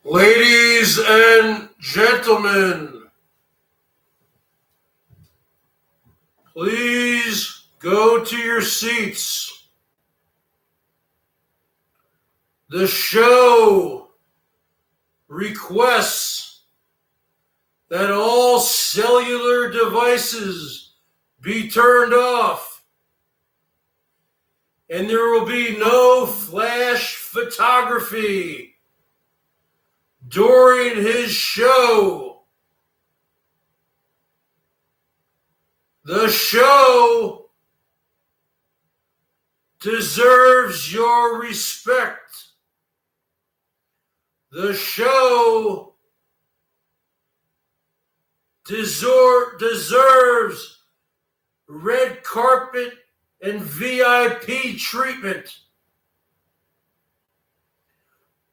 Ladies and gentlemen, please go to your seats. The show requests that all cellular devices be turned off, and there will be no flash photography during his show. The show deserves your respect. The show deserves red carpet and VIP treatment.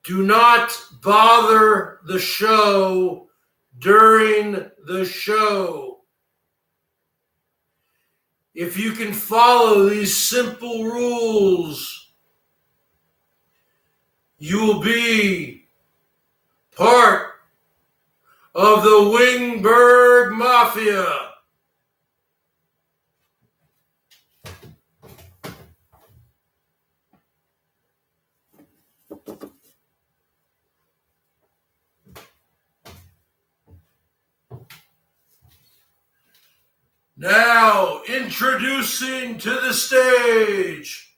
Do not bother the show during the show. If you can follow these simple rules, you will be part of the Wingberg Mafia. Now, introducing to the stage,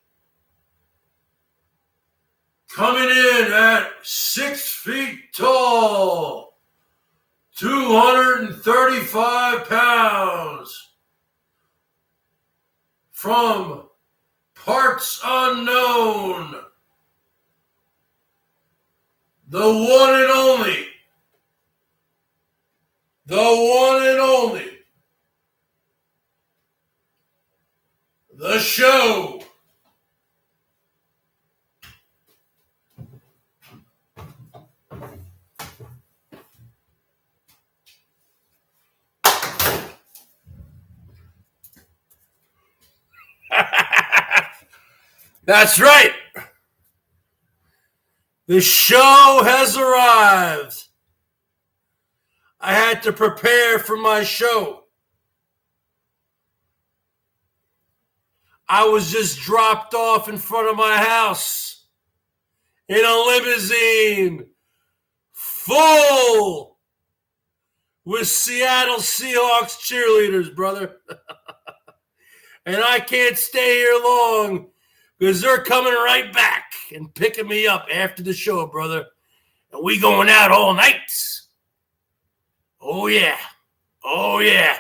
coming in at 6 feet tall, 235 pounds, from parts unknown, the one and only, the show. That's right. The show has arrived. I had to prepare for my show. I was just dropped off in front of my house in a limousine full with Seattle Seahawks cheerleaders, brother. And I can't stay here long because they're coming right back and picking me up after the show, brother. And we going out all night. Oh, yeah. Oh, yeah.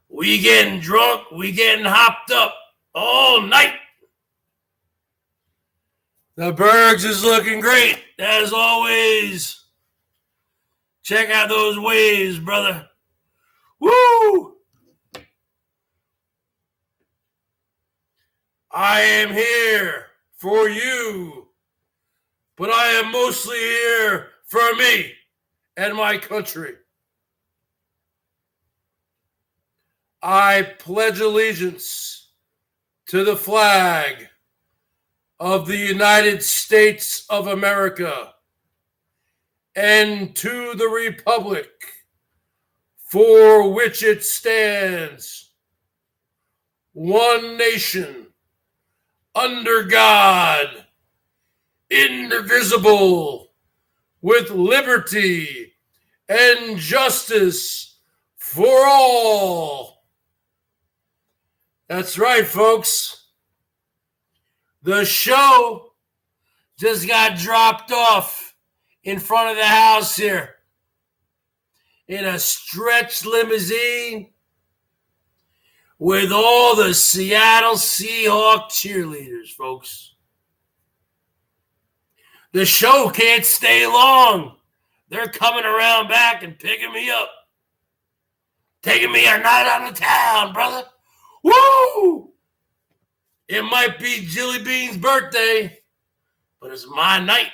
We getting drunk. We getting hopped up all night. The Bergs is looking great, as always. Check out those waves, brother. Woo! I am here for you, but I am mostly here for me and my country. I pledge allegiance to the flag of the United States of America and to the republic for which it stands, one nation, under God, indivisible, with liberty and justice for all. That's right, folks. The show just got dropped off in front of the house here in a stretch limousine with all the Seattle Seahawks cheerleaders, folks. The show can't stay long. They're coming around back and picking me up. Taking me a night out of town, brother. Woo! It might be Jilly Bean's birthday, but it's my night.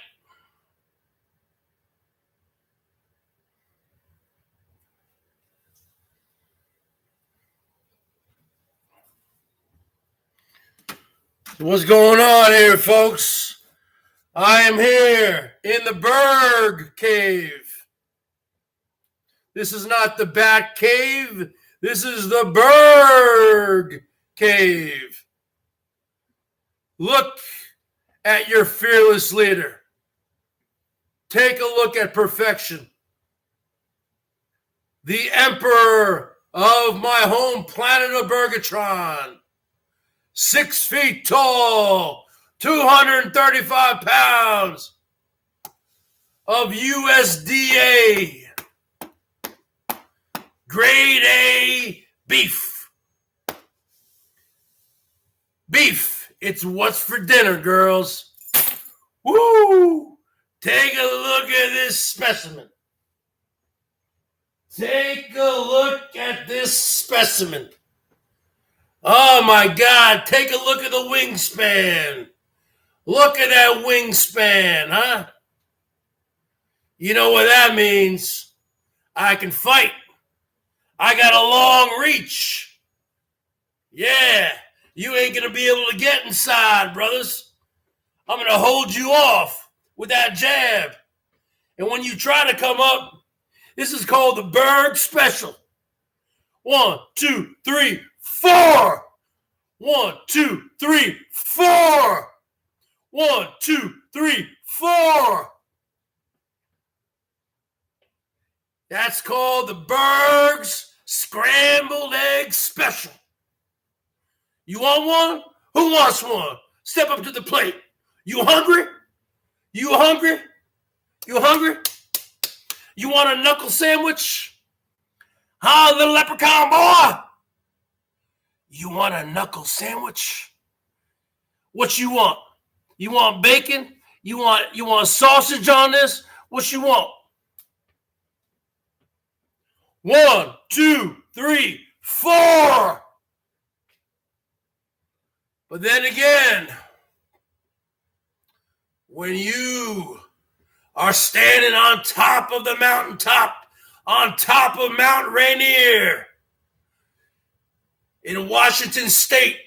What's going on here, folks? I am here in the Berg cave. This is not the Bat Cave. This is the Berg cave. Look at your fearless leader. Take a look at perfection. The emperor of my home planet of Bergatron. 6 feet tall, 235 pounds of USDA grade A beef. Beef, it's what's for dinner, girls. Woo! Take a look at this specimen. Take a look at this specimen. Oh my God, take a look at the wingspan. Look at that wingspan, huh? You know what that means? I can fight. I got a long reach. Yeah, you ain't gonna be able to get inside, brothers. I'm gonna hold you off with that jab. And when you try to come up, this is called the Berg special. 1, 2, 3, 4. 1, 2, 3, 4. 1, 2, 3, 4. That's called the Berg's Scrambled Egg Special. You want one? Who wants one? Step up to the plate. You hungry? You hungry? You hungry? You want a knuckle sandwich? Huh, little leprechaun boy? You want a knuckle sandwich? What you want? You want bacon? You want sausage on this? What you want? 1, 2, 3, 4. But then again, when you are standing on top of the mountaintop, on top of Mount Rainier, in Washington State,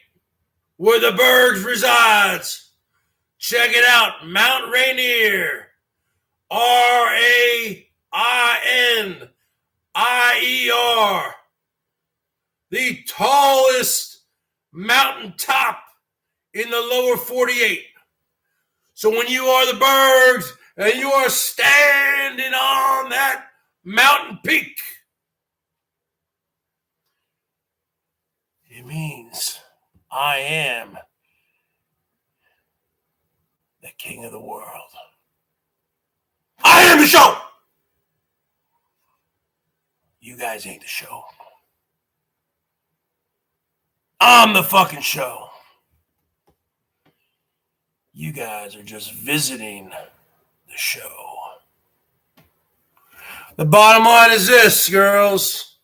where the Bergs resides, check it out, Mount Rainier, Rainier, the tallest mountaintop in the lower 48. So when you are the Bergs and you are standing on that mountain peak, it means I am the king of the world. I am the show. You guys ain't the show. I'm the fucking show. You guys are just visiting the show. The bottom line is this, girls.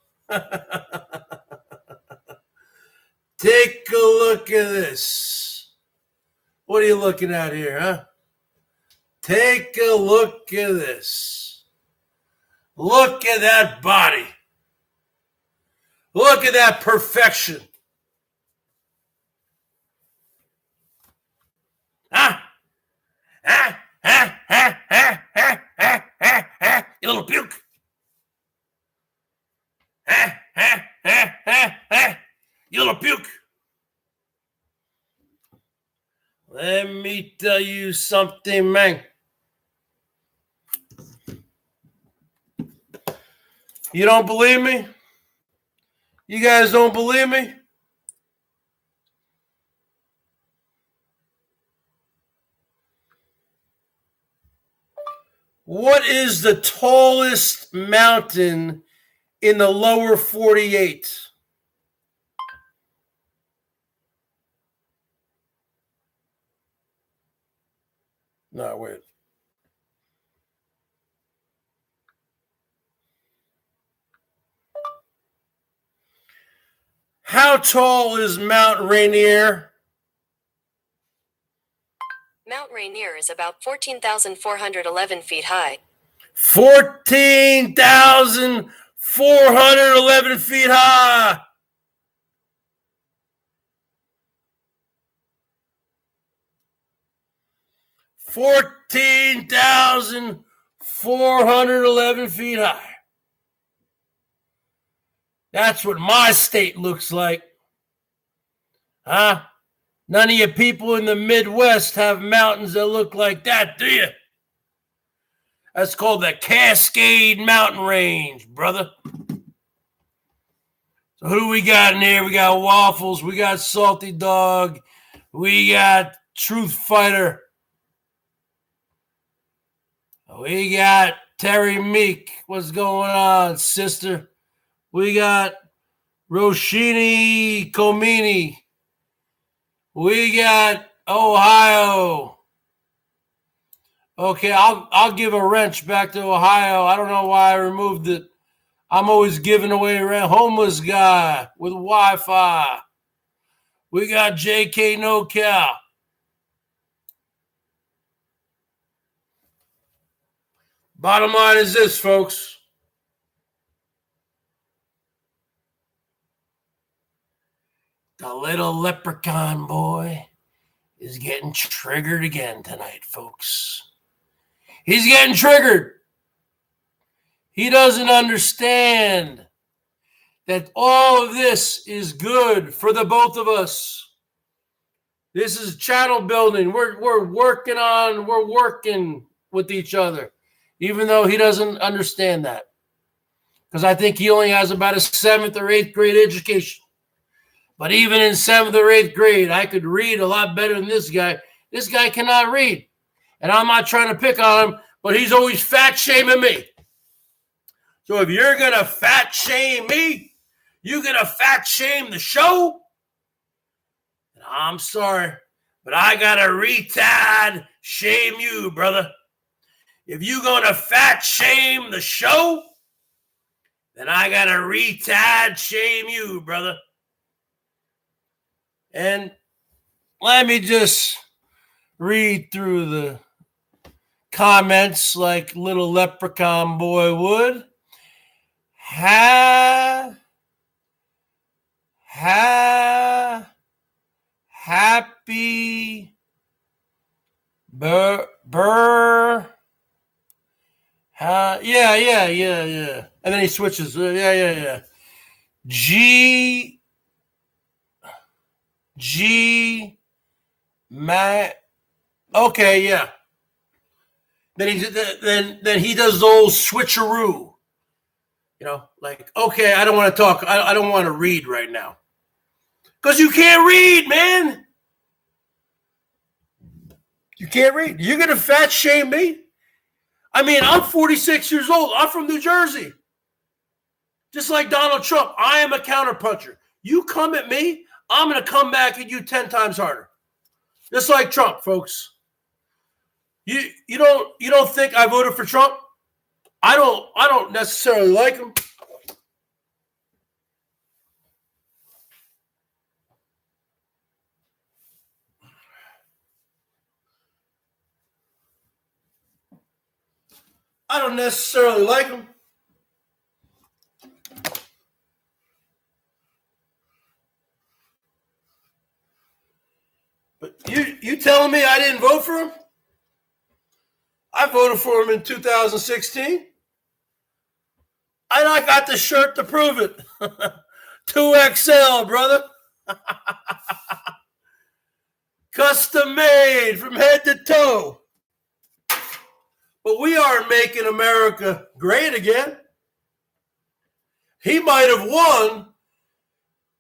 Take a look at this. What are you looking at here, huh? Take a look at this. Look at that body. Look at that perfection. Huh? Huh? Huh? Huh? Huh? Huh? Huh? Huh? Huh? You little puke. Huh? Huh? Huh? Huh? Huh? You little puke. Let me tell you something, man. You don't believe me? You guys don't believe me? What is the tallest mountain in the lower 48? No, wait. How tall is Mount Rainier? Mount Rainier is about 14,411 feet high. 14,411 feet high. $14,411 feet high. That's what my state looks like. Huh? None of you people in the Midwest have mountains that look like that, do you? That's called the Cascade Mountain Range, brother. So who do we got in here? We got Waffles. We got Salty Dog. We got Truth Fighter. We got Terry Meek. What's going on, sister? We got Roshini Comini. We got Ohio. Okay, I'll give a wrench back to Ohio. I don't know why I removed it. I'm always giving away a homeless guy with Wi-Fi. We got JK No Cow. Bottom line is this, folks. The little leprechaun boy is getting triggered again tonight, folks. He's getting triggered. He doesn't understand that all of this is good for the both of us. This is channel building. We're working with each other, even though he doesn't understand that. Because I think he only has about a 7th or 8th grade education. But even in 7th or 8th grade, I could read a lot better than this guy. This guy cannot read. And I'm not trying to pick on him, but he's always fat shaming me. So if you're going to fat shame me, you're going to fat shame the show? I'm sorry, but I got to retard shame you, brother. If you're going to fat shame the show, then I got to retard shame you, brother. And let me just read through the comments like little leprechaun boy would. Happy yeah. And then he switches. Yeah. G Matt. Okay, yeah. Then he does the old switcheroo. You know, like, okay, I don't want to talk. I don't want to read right now. Because you can't read, man. You can't read. You're going to fat shame me? I mean, I'm 46 years old. I'm from New Jersey. Just like Donald Trump, I am a counterpuncher. You come at me, I'm going to come back at you 10 times harder. Just like Trump, folks. You don't think I voted for Trump? I don't necessarily like him. I don't necessarily like him. But you telling me I didn't vote for him? I voted for him in 2016. And I got the shirt to prove it. 2XL, brother. Custom made from head to toe. But we are making America great again. He might have won.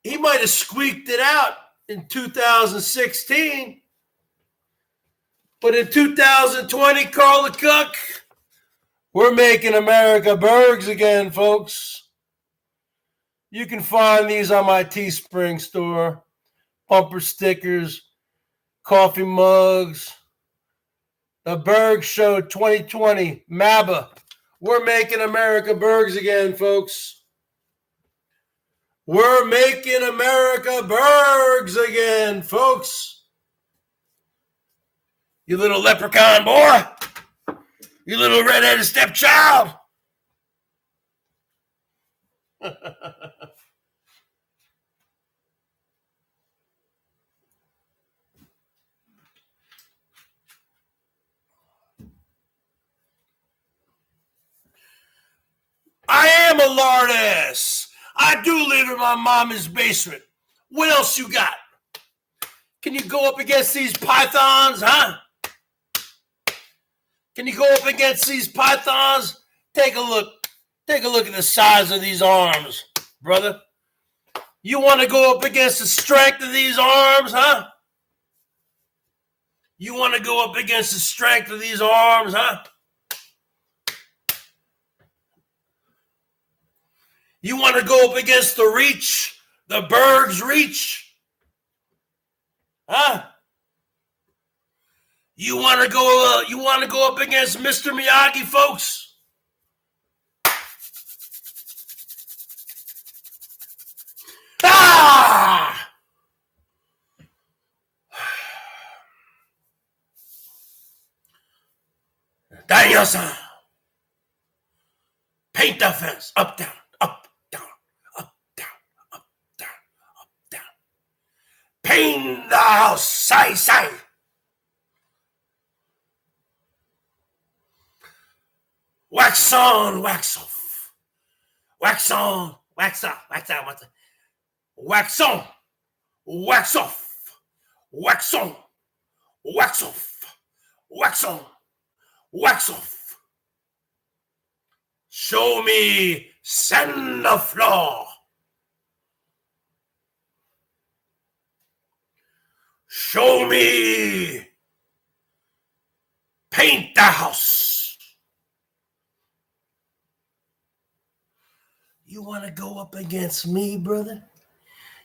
He might have squeaked it out in 2016. But in 2020, Carl the Cook, we're making America Bergs again, folks. You can find these on my Teespring store. Bumper stickers, coffee mugs. The Berg Show 2020, MABA. We're making America Bergs again, folks. We're making America Bergs again, folks. You little leprechaun boy. You little redheaded stepchild. I am a lard ass. I do live in my mama's basement. What else you got? Can you go up against these pythons, huh? Can you go up against these pythons? Take a look. Take a look at the size of these arms, brother. You want to go up against the strength of these arms, huh? You want to go up against the strength of these arms, huh? You want to go up against the reach, the Berg's reach, huh? You want to go up against Mr. Miyagi, folks? Ah! Daniel-san. Paint the fence. Up, down, up, down, up, down, up, down, up, down. Paint the house, side. Wax on, wax off. Wax on, wax off, wax on, wax on. Wax on, wax off. Wax on, wax off. Wax on, wax off. Show me sand the floor. Show me paint the house. You want to go up against me, brother?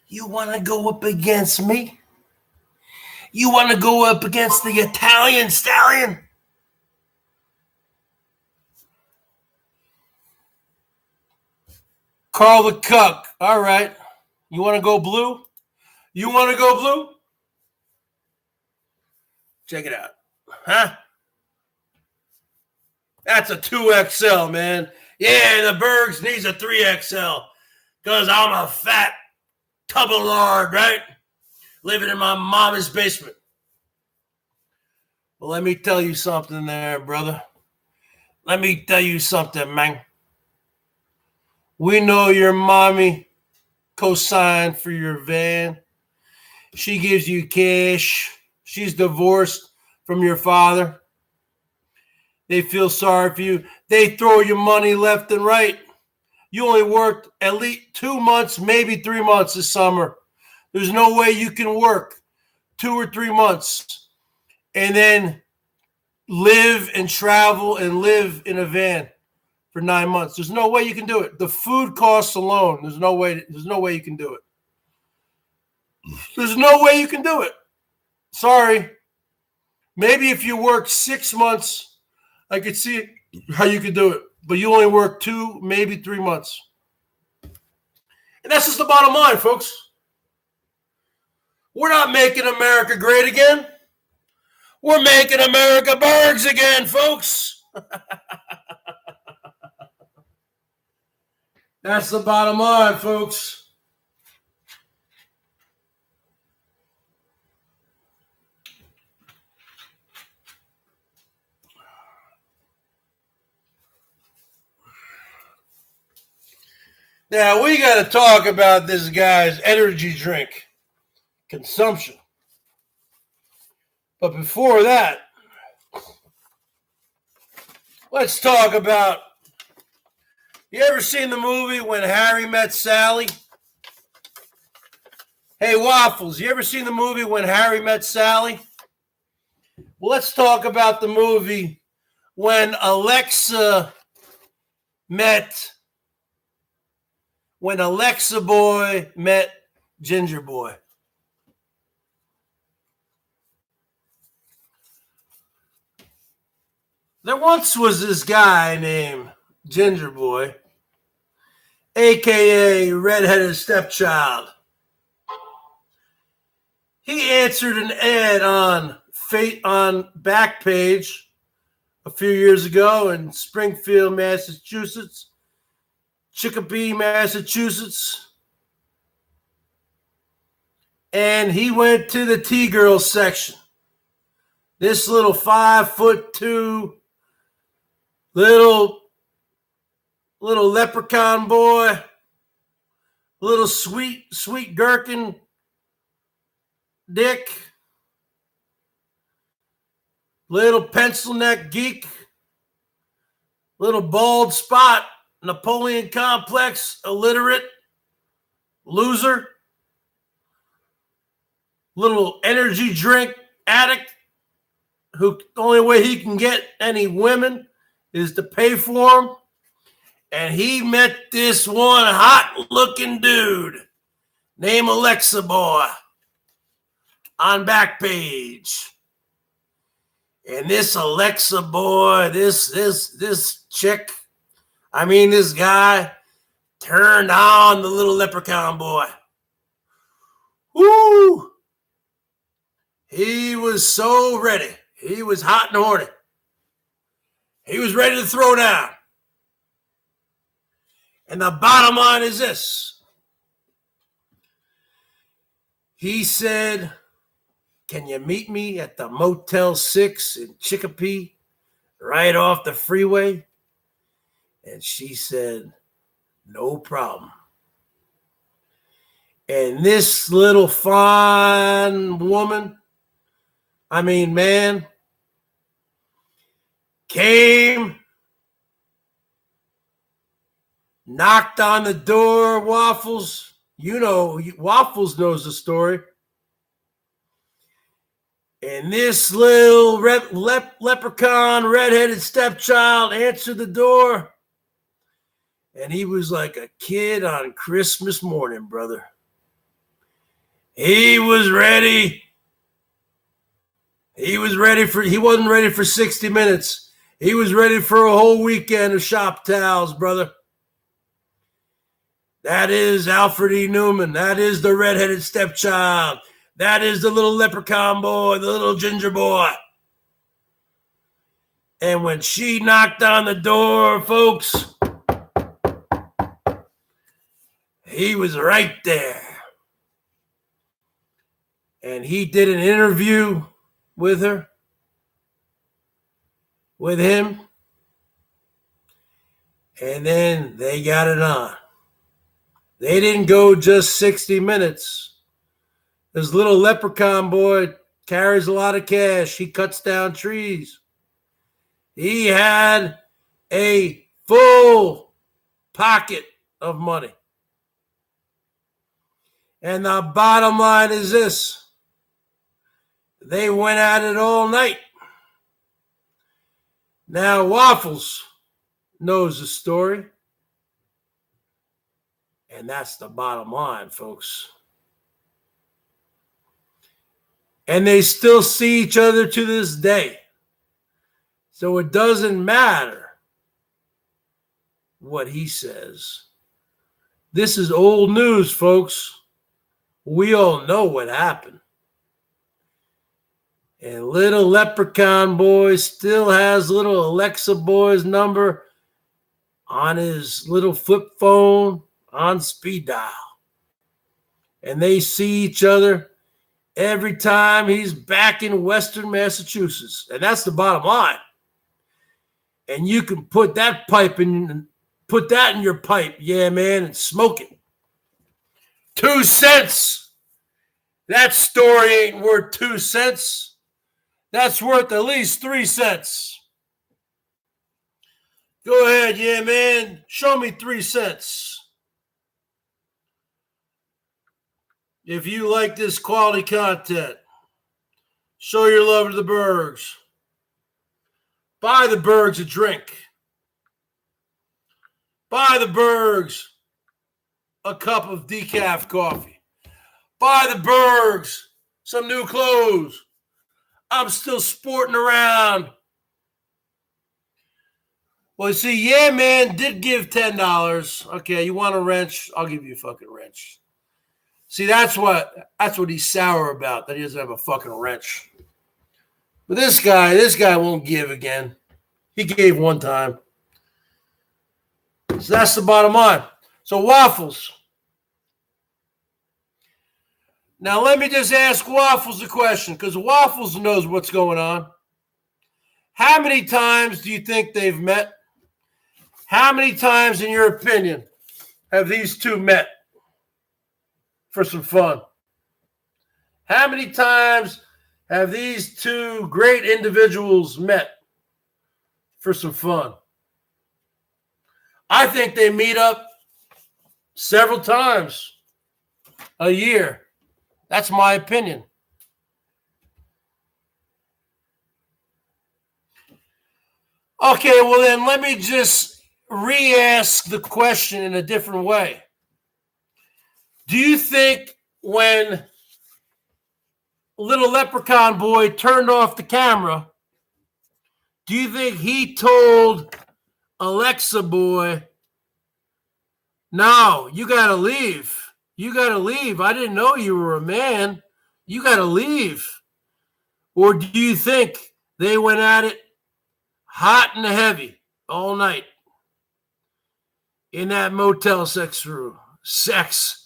You want to go up against me? You want to go up against the Italian stallion? Carl the Cuck. All right. You want to go blue? You want to go blue? Check it out. Huh? That's a 2XL, man. Yeah, the Bergs needs a 3XL because I'm a fat tub of lard, right? Living in my mama's basement. Well, let me tell you something there, brother. Let me tell you something, man. We know your mommy co-signed for your van. She gives you cash. She's divorced from your father. They feel sorry for you. They throw you money left and right. You only worked at least 2 months, maybe 3 months this summer. There's no way you can work 2 or 3 months and then live and travel and live in a van for 9 months. There's no way you can do it. The food costs alone, there's no way you can do it. There's no way you can do it. Sorry. Maybe if you work 6 months, I could see how you could do it. But you only work 2, maybe 3 months. And that's just the bottom line, folks. We're not making America great again. We're making America Bergs again, folks. That's the bottom line, folks. Now, we got to talk about this guy's energy drink consumption. But before that, let's talk about, you ever seen the movie When Harry Met Sally? Hey, Waffles, you ever seen the movie When Harry Met Sally? Well, let's talk about the movie When Alexa Boy met Ginger Boy. There once was this guy named Ginger Boy, a.k.a. redheaded stepchild. He answered an ad on Backpage a few years ago in Springfield, Massachusetts, Chicopee, Massachusetts. And he went to the T-girl section. This little 5'2" little leprechaun boy, little sweet gherkin dick, little pencil neck geek, little bald spot, Napoleon complex, illiterate, loser, little energy drink addict who the only way he can get any women is to pay for them. And he met this one hot looking dude named Alexa Boy on Backpage. And this Alexa Boy, this chick, this guy turned on the little leprechaun boy. Woo! He was so ready. He was hot and horny. He was ready to throw down. And the bottom line is this. He said, "Can you meet me at the Motel 6 in Chicopee, right off the freeway?" And she said, "No problem." And this little fine woman, man, came, knocked on the door. Waffles, Waffles knows the story. And this little leprechaun, redheaded stepchild answered the door. And he was like a kid on Christmas morning, brother. He was ready. He wasn't ready for 60 minutes. He was ready for a whole weekend of shop towels, brother. That is Alfred E. Newman. That is the redheaded stepchild. That is the little leprechaun boy, the little ginger boy. And when she knocked on the door, folks, he was right there. And he did an interview with him. And then they got it on. They didn't go just 60 minutes. This little leprechaun boy carries a lot of cash. He cuts down trees. He had a full pocket of money. And the bottom line is this. They went at it all night. Now, Waffles knows the story. And that's the bottom line, folks. And they still see each other to this day. So it doesn't matter what he says. This is old news, folks. We all know what happened. And little leprechaun boy still has little Alexa boy's number on his little flip phone on speed dial. And they see each other every time he's back in Western Massachusetts. And that's the bottom line. And you can put that in your pipe, yeah, man, and smoke it. 2 cents. That story ain't worth 2 cents. That's worth at least 3 cents. Go ahead, yeah, man. Show me 3 cents. If you like this quality content, show your love to the Bergs. Buy the Bergs a drink. Buy the Bergs a cup of decaf coffee. Buy the Bergs some new clothes. I'm still sporting around Well, you see, yeah, man, did give $10. Okay, you want a wrench? I'll give you a fucking wrench. See, that's what he's sour about, that he doesn't have a fucking wrench. But this guy won't give again. He gave one time. So that's the bottom line. So Waffles. Now let me just ask Waffles a question, because Waffles knows what's going on. How many times do you think they've met? How many times, in your opinion, have these two met for some fun? How many times have these two great individuals met for some fun? I think they meet up several times a year. That's my opinion. Okay, well then let me just re-ask the question in a different way. Do you think when little leprechaun boy turned off the camera, do you think he told Alexa boy, no, you got to leave. You got to leave. I didn't know you were a man. You got to leave. Or do you think they went at it hot and heavy all night in that motel sex room?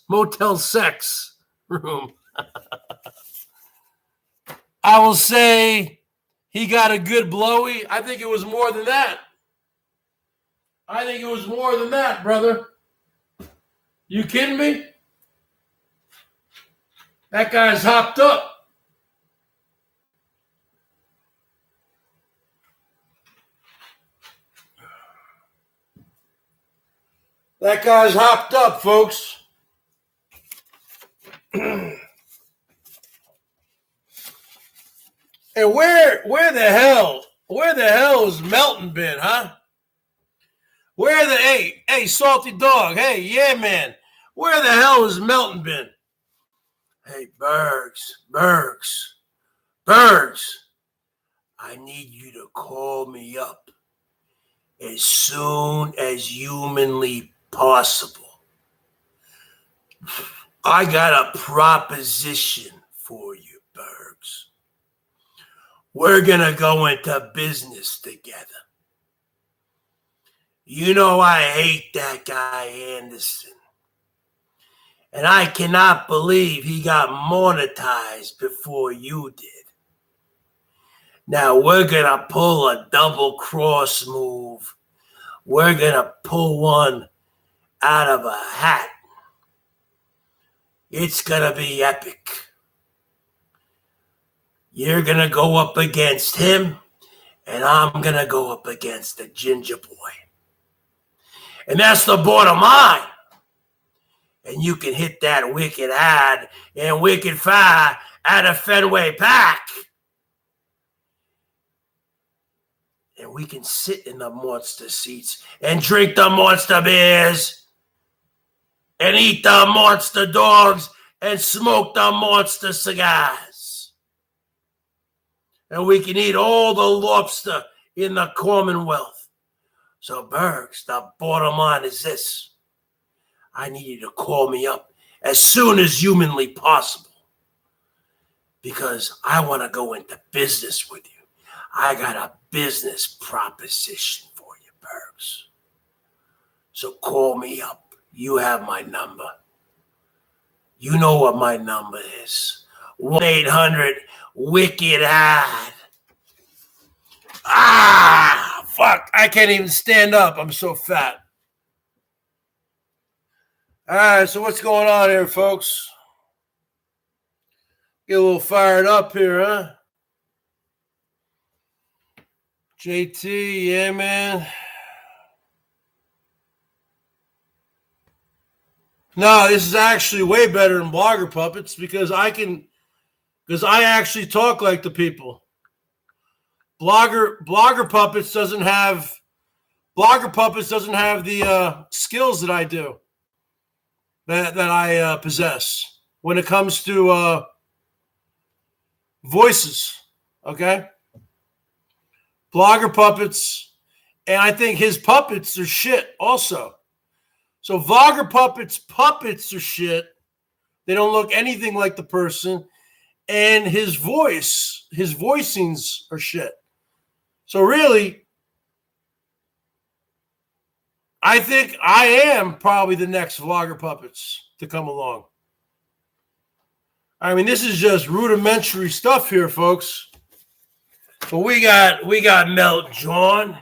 Motel sex room. I will say he got a good blowy. I think it was more than that. I think it was more than that, brother. You kidding me? That guy's hopped up. That guy's hopped up, folks. And where the hell has Melton been, huh? Hey, Salty Dog, hey, yeah, man. Where the hell has Melton been? Hey, Bergs, I need you to call me up as soon as humanly possible. I got a proposition for you, Bergs. We're going to go into business together. You know I hate that guy Anderson. And I cannot believe he got monetized before you did. Now we're going to pull a double cross move. We're going to pull one out of a hat. It's going to be epic. You're going to go up against him, and I'm going to go up against the ginger boy. And that's the bottom line. And you can hit that wicked ad and wicked fire at a Fenway Pack. And we can sit in the monster seats and drink the monster beers and eat the monster dogs and smoke the monster cigars. And we can eat all the lobster in the Commonwealth. So, Bergs, the bottom line is this. I need you to call me up as soon as humanly possible because I want to go into business with you. I got a business proposition for you, Bergs. So call me up. You have my number. You know what my number is. 1-800-WICKED-AD. Fuck. I can't even stand up. I'm so fat. All right, so what's going on here, folks? Get a little fired up here, huh? JT, yeah, man. No, this is actually way better than Blogger Puppets because I actually talk like the people. Blogger Puppets doesn't have the skills that I do. That I possess when it comes to voices, okay? Blogger Puppets And I think his puppets are shit also. So Wagner puppets are shit. They don't look anything like the person. And his voicings are shit. So really, I think I am probably the next Wagner puppets to come along. I mean, this is just rudimentary stuff here, folks. But we got Melt John.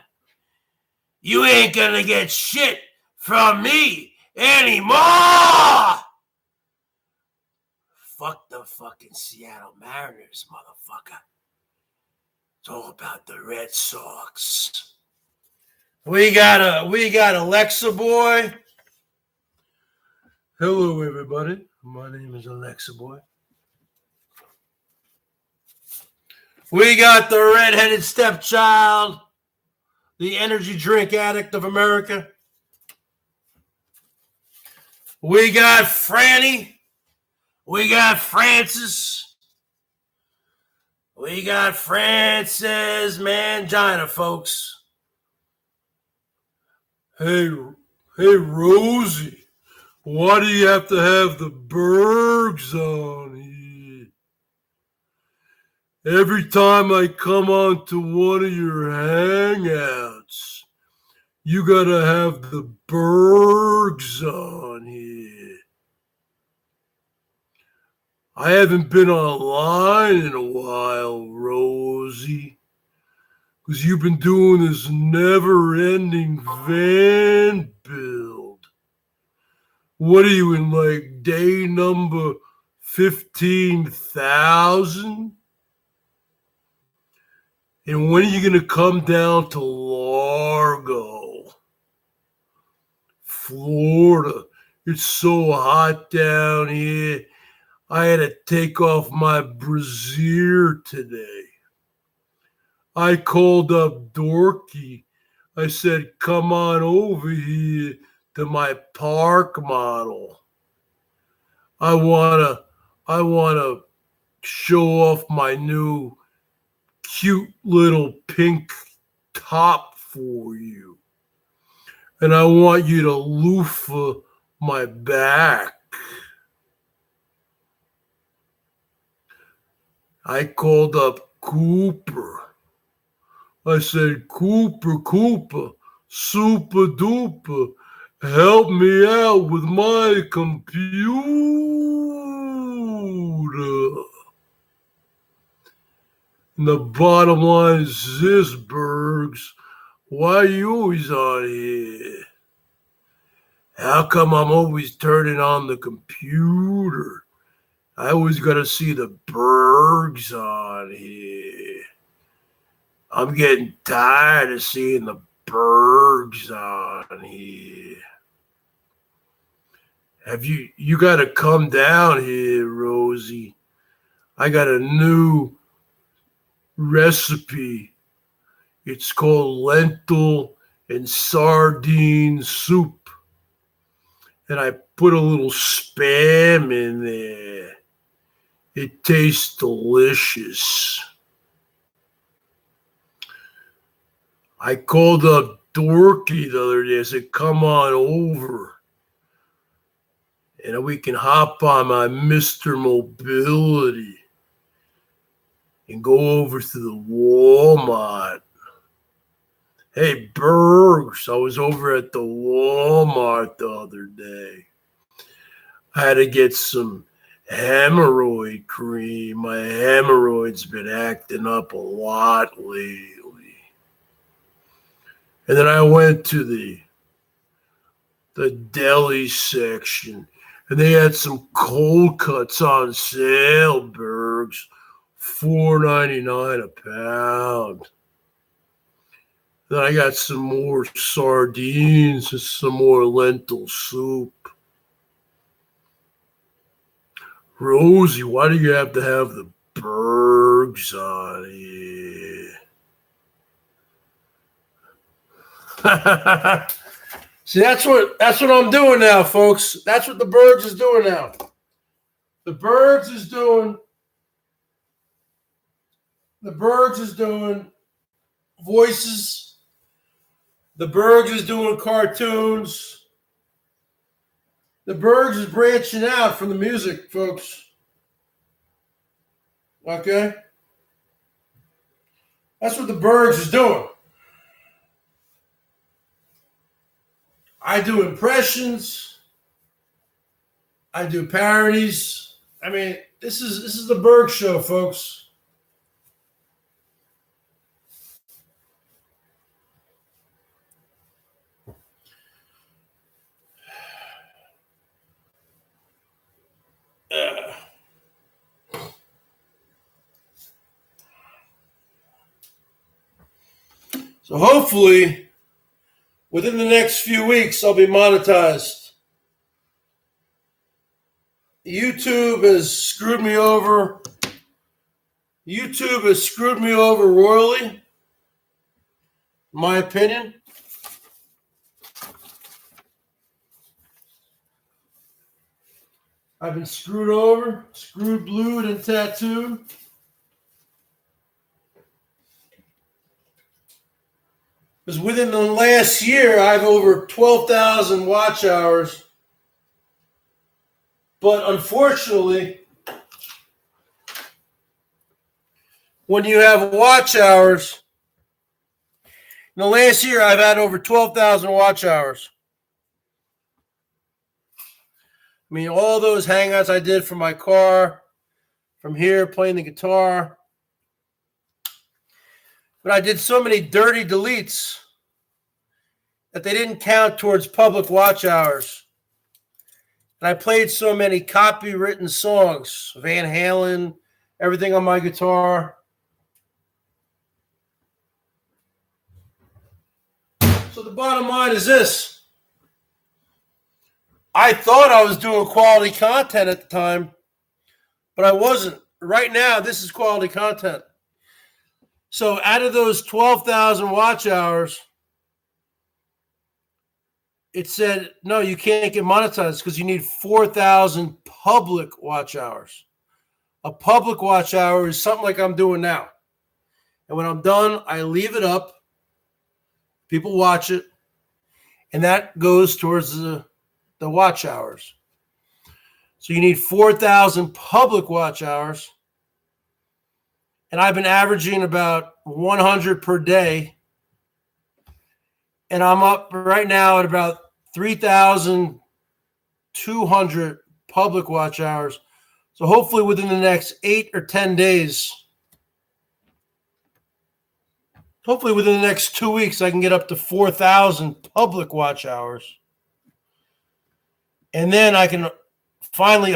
You ain't gonna get shit from me anymore. Fuck the fucking Seattle Mariners, motherfucker. It's all about the Red Sox. We got Alexa Boy. Hello, everybody. My name is Alexa Boy. We got the redheaded stepchild, the energy drink addict of America. We got Franny. We got Francis. We got Francis Mangina, folks. Hey, Rosie, why do you have to have the Bergs on here? Every time I come on to one of your hangouts, you gotta have the Bergs on here. I haven't been online in a while, Rosie, because you've been doing this never-ending van build. What are you in, like, day number 15,000? And when are you going to come down to Largo, Florida? It's so hot down here. I had to take off my brassiere today. I called up Dorky. I said, come on over here to my park model. I wanna show off my new cute little pink top for you. And I want you to loofah my back. I called up Cooper. I said, Cooper, super duper, help me out with my computer. And the bottom line is this, Bergs. Why are you always on here? How come I'm always turning on the computer? I always got to see the Bergs on here. I'm getting tired of seeing the Bergs on here. You got to come down here, Rosie. I got a new recipe. It's called lentil and sardine soup. And I put a little Spam in there. It tastes delicious. I called up Dorky the other day. I said, come on over. And we can hop on my Mr. Mobility and go over to the Walmart. Hey, Bergs, I was over at the Walmart the other day. I had to get some hemorrhoid cream. My hemorrhoids been acting up a lot lately. And then I went to the deli section, and they had some cold cuts on sale, Bergs, $4.99 a pound. Then I got some more sardines and some more lentil soup. Rosie, why do you have to have the Bergs on here? See, that's what I'm doing now, folks. That's what the Bergs is doing now. The Bergs is doing voices The Bergs is doing cartoons. The Bergs is branching out from the music, folks. Okay? That's what the Bergs is doing. I do impressions. I do parodies. I mean, this is the BERGS Show, folks. So hopefully, within the next few weeks, I'll be monetized. YouTube has screwed me over. YouTube has screwed me over royally, in my opinion. I've been screwed over, screwed, blued, and tattooed. Because within the last year, I have over 12,000 watch hours. But unfortunately, when you have watch hours, in the last year, I've had over 12,000 watch hours. I mean, all those hangouts I did from my car, from here, playing the guitar. But I did so many dirty deletes that they didn't count towards public watch hours. And I played so many copywritten songs, Van Halen, everything on my guitar. So the bottom line is this. I thought I was doing quality content at the time, but I wasn't. Right now, this is quality content. So out of those 12,000 watch hours, it said, no, you can't get monetized because you need 4,000 public watch hours. A public watch hour is something like I'm doing now. And when I'm done, I leave it up. People watch it. And that goes towards the watch hours. So you need 4,000 public watch hours. And I've been averaging about 100 per day. And I'm up right now at about 3,200 public watch hours. So hopefully within the next 8 or 10 days, hopefully within the next 2 weeks, I can get up to 4,000 public watch hours. And then I can finally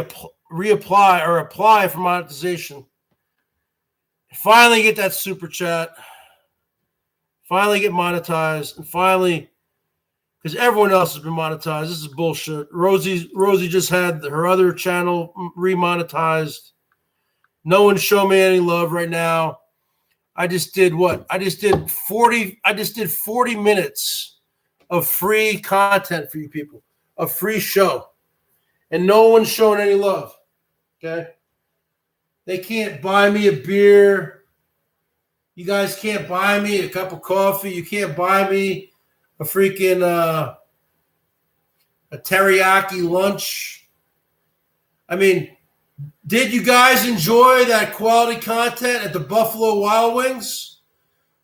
reapply or apply for monetization. Finally get that super chat. Finally get monetized. And finally, because everyone else has been monetized. This is bullshit. Rosie just had her other channel remonetized. No one's showing me any love right now. I just did what? I just did 40 minutes of free content for you people. A free show. And no one's showing any love. Okay? They can't buy me a beer. You guys can't buy me a cup of coffee. You can't buy me a freaking a teriyaki lunch. I mean, did you guys enjoy that quality content at the Buffalo Wild Wings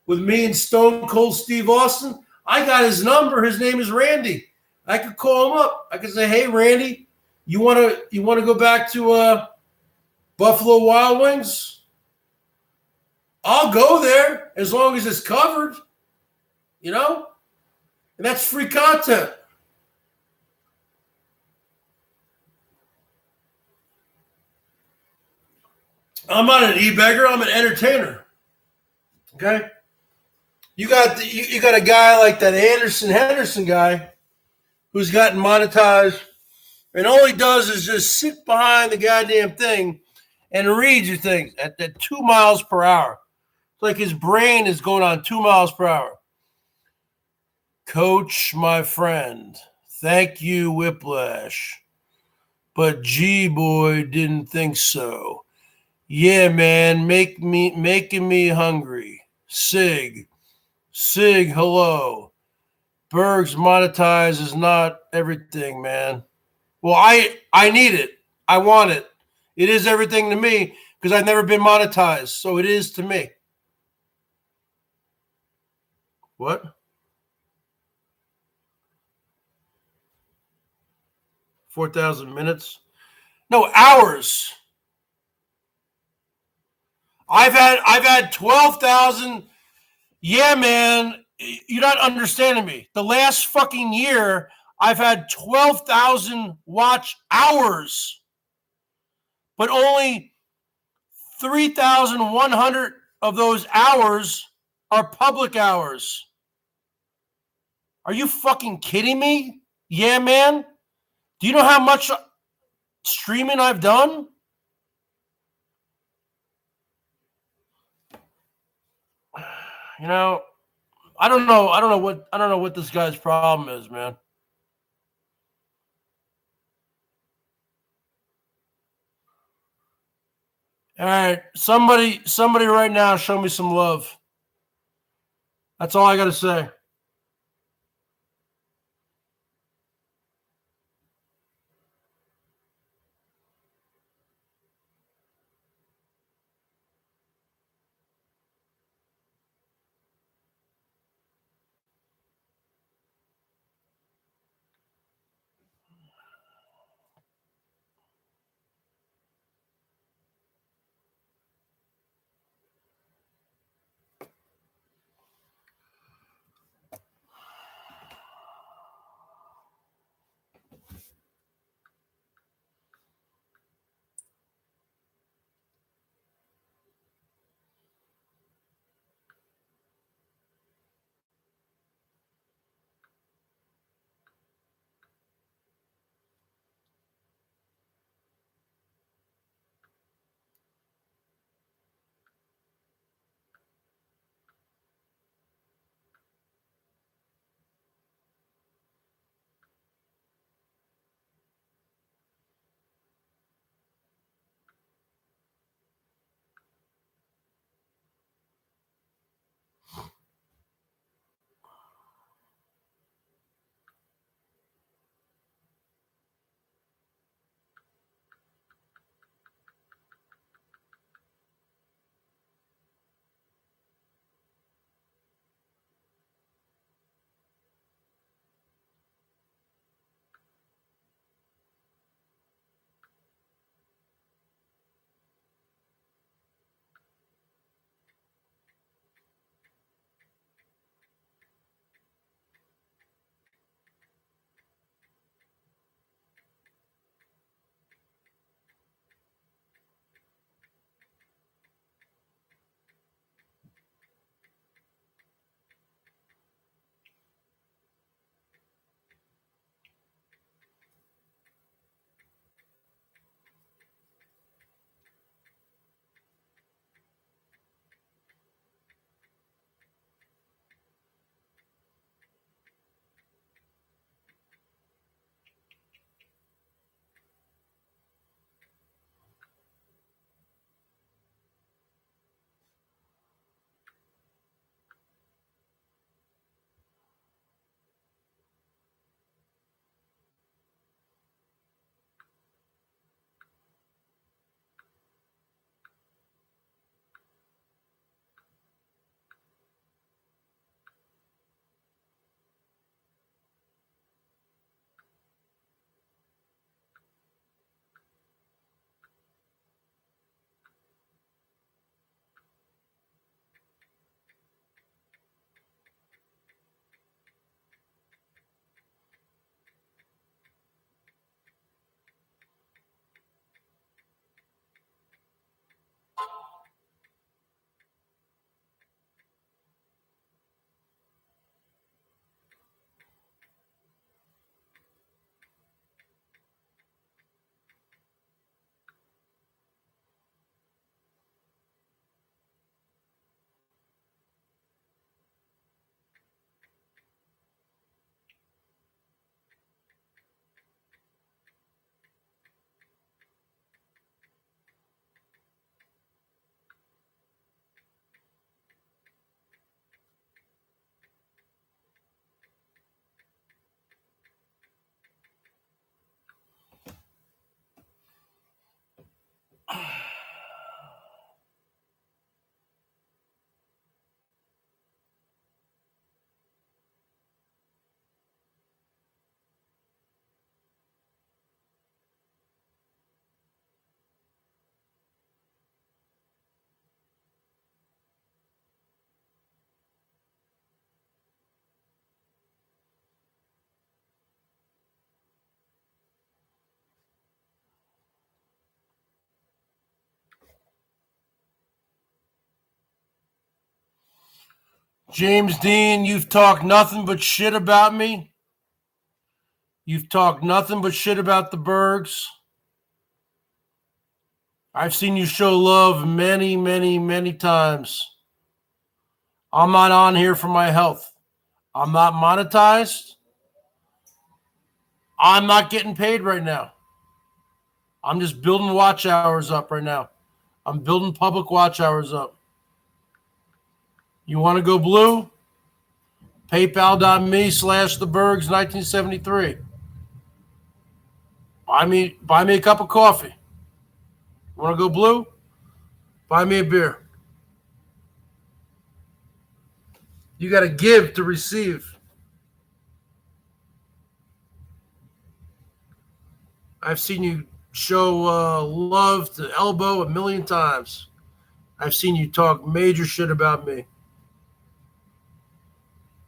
with me and Stone Cold Steve Austin? I got his number. His name is Randy. I could call him up. I could say, "Hey, Randy, you want to go back to Buffalo Wild Wings? I'll go there as long as it's covered, you know? And that's free content." I'm not an e-beggar. I'm an entertainer. Okay? You got a guy like that Anderson Henderson guy who's gotten monetized, and all he does is just sit behind the goddamn thing and read your things at 2 miles per hour. It's like his brain is going on 2 miles per hour. Coach, my friend, thank you, Whiplash. But G-Boy didn't think so. Yeah, man, making me hungry. Sig, hello. Berg's monetize is not everything, man. Well, I need it. I want it. It is everything to me because I've never been monetized. So it is to me. What? 4,000 minutes? No, hours. I've had 12,000. Yeah, man. You're not understanding me. The last fucking year, I've had 12,000 watch hours, but only 3,100 of those hours are public hours. Are you fucking kidding me? Yeah, man. Do you know how much streaming I've done? You know, I don't know. I don't know what this guy's problem is, man. All right, somebody right now, show me some love. That's all I got to say. James Dean, you've talked nothing but shit about me. You've talked nothing but shit about the Bergs. I've seen you show love many, many, many times. I'm not on here for my health. I'm not monetized. I'm not getting paid right now. I'm just building watch hours up right now. I'm building public watch hours up. You want to go blue? PayPal.me/thebergs1973. Buy me a cup of coffee. Want to go blue? Buy me a beer. You got to give to receive. I've seen you show love to Elbow a million times. I've seen you talk major shit about me.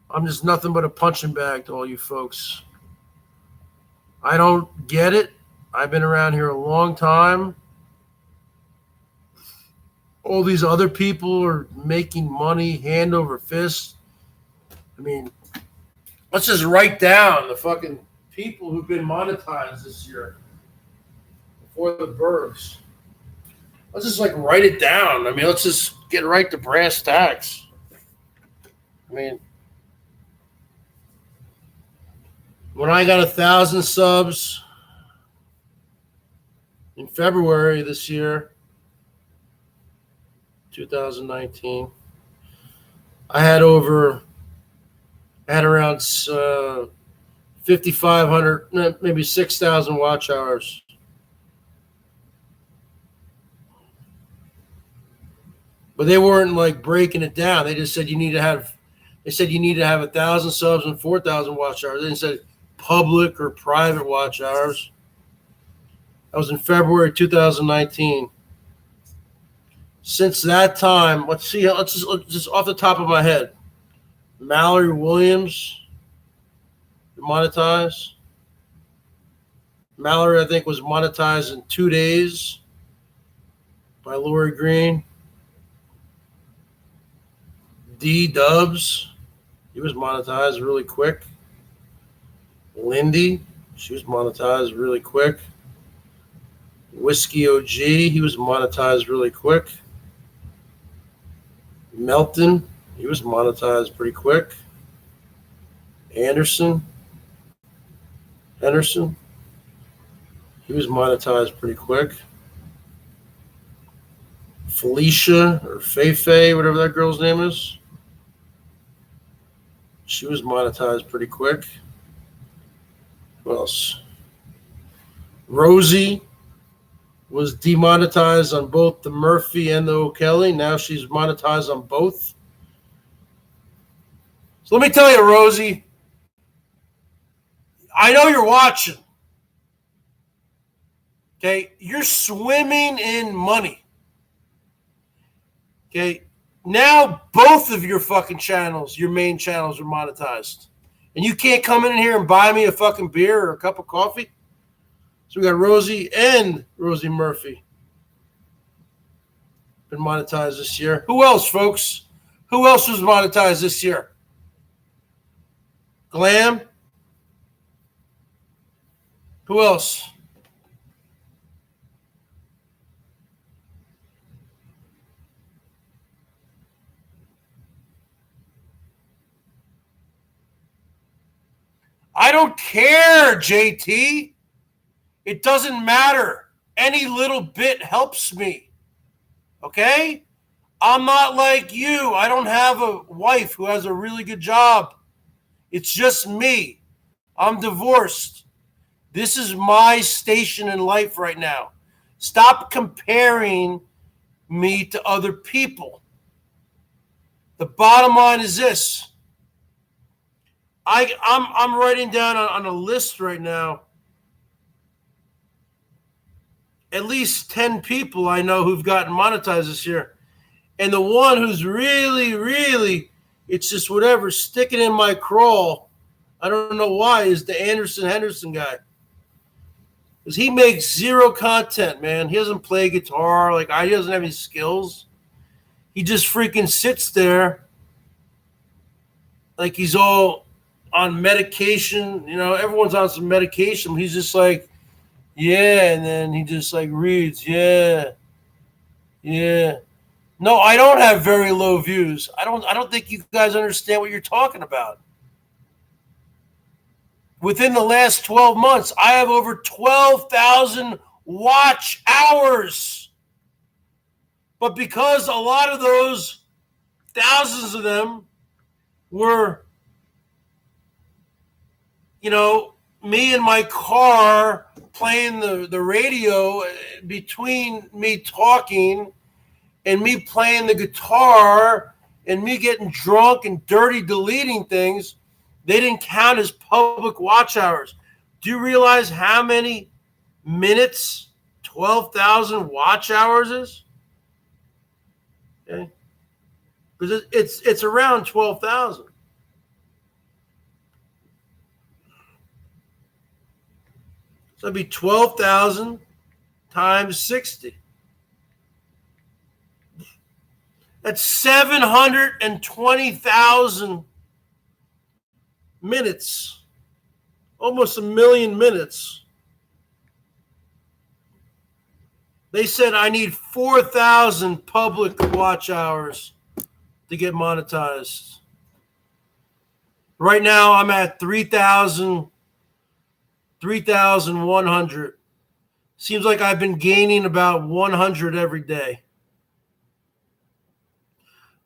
I'm just nothing but a punching bag to all you folks. I don't get it. I've been around here a long time. All these other people are making money hand over fist. I mean, let's just write down the fucking people who've been monetized this year before the Bergs. Let's just write it down. I mean, let's just get right to brass tacks. I mean, when I got 1,000 subs in February this year, 2019, I had around 5,500, maybe 6,000 watch hours. But they weren't breaking it down. They just said you need to have 1,000 subs and 4,000 watch hours. They didn't say public or private watch hours. That was in February 2019. Since that time, let's just off the top of my head, Mallory Williams monetized. Mallory, I think, was monetized in 2 days by Lori Green. D Dubs, he was monetized really quick. Lindy, she was monetized really quick. Whiskey OG, he was monetized really quick. Melton, he was monetized pretty quick. Henderson, he was monetized pretty quick. Felicia, or Feifei, whatever that girl's name is, she was monetized pretty quick. Who else? Rosie was demonetized on both the Murphy and the O'Kelly. Now she's monetized on both. So let me tell you, Rosie, I know you're watching. Okay, you're swimming in money. Okay, now both of your fucking channels, your main channels, are monetized. And you can't come in here and buy me a fucking beer or a cup of coffee? So we got Rosie and Rosie Murphy been monetized this year. Who else, folks? Who else was monetized this year? Glam? Who else? I don't care, JT. It doesn't matter. Any little bit helps me. Okay? I'm not like you. I don't have a wife who has a really good job. It's just me. I'm divorced. This is my station in life right now. Stop comparing me to other people. The bottom line is this. I'm writing down on a list right now at least 10 people I know who've gotten monetized this year. And the one who's really, it's just whatever, sticking in my crawl, I don't know why, is the Henderson guy. Because he makes zero content, man. He doesn't play guitar. He doesn't have any skills. He just freaking sits there like he's all on medication. You know, everyone's on some medication. He's just like, yeah, and then he just like reads, yeah, yeah. No, I don't have very low views. I don't think you guys understand what you're talking about. Within the last 12 months, I have over 12,000 watch hours. But because a lot of those, thousands of them, were, you know, me in my car playing the radio between me talking and me playing the guitar and me getting drunk and dirty deleting things, they didn't count as public watch hours. Do you realize how many minutes 12,000 watch hours is? Okay. Because it's around 12,000. So it'd be 12,000 times 60. That's 720,000 minutes, almost a million minutes. They said I need 4,000 public watch hours to get monetized. Right now, I'm at 3,100. Seems like I've been gaining about 100 every day.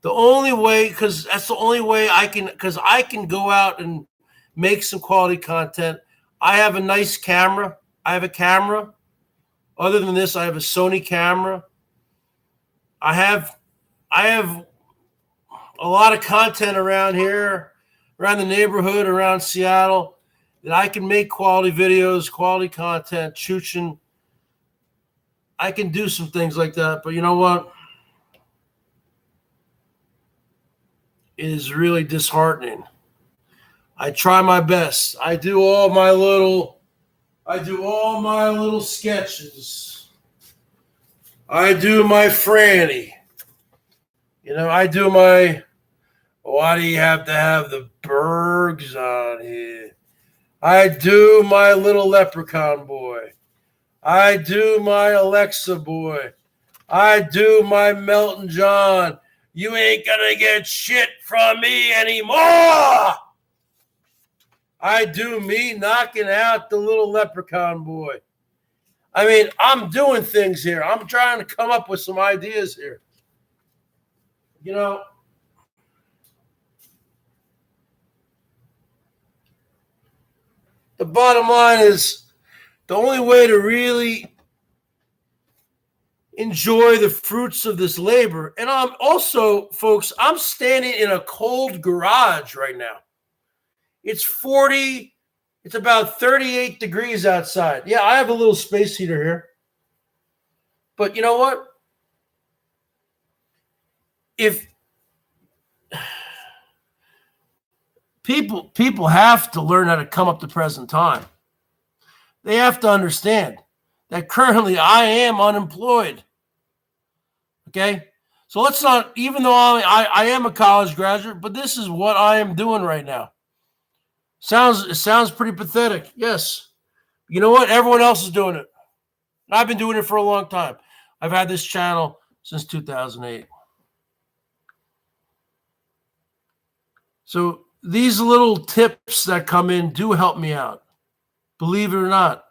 The only way, because that's the only way I can go out and make some quality content. I have a nice camera. I have a camera. Other than this, I have a Sony camera. I have a lot of content around here, around the neighborhood, around Seattle, that I can make quality videos, quality content, chooching. I can do some things like that, but you know what? It is really disheartening. I try my best. I do all my little sketches. I do my Franny. You know, I do my, why do you have to have the Bergs on here? I do my little leprechaun boy. I do my Alexa boy. I do my Melton John. You ain't gonna get shit from me anymore. I do me knocking out the little leprechaun boy. I mean, I'm doing things here. I'm trying to come up with some ideas here. You know, the bottom line is the only way to really enjoy the fruits of this labor. And I'm also, folks, I'm standing in a cold garage right now. It's about 38 degrees outside. Yeah, I have a little space heater here. But you know what? If people have to learn how to come up to present time. They have to understand that currently I am unemployed. Okay? So let's not, even though I am a college graduate, but this is what I am doing right now. It sounds pretty pathetic. Yes. You know what? Everyone else is doing it. I've been doing it for a long time. I've had this channel since 2008. So these little tips that come in do help me out. Believe it or not,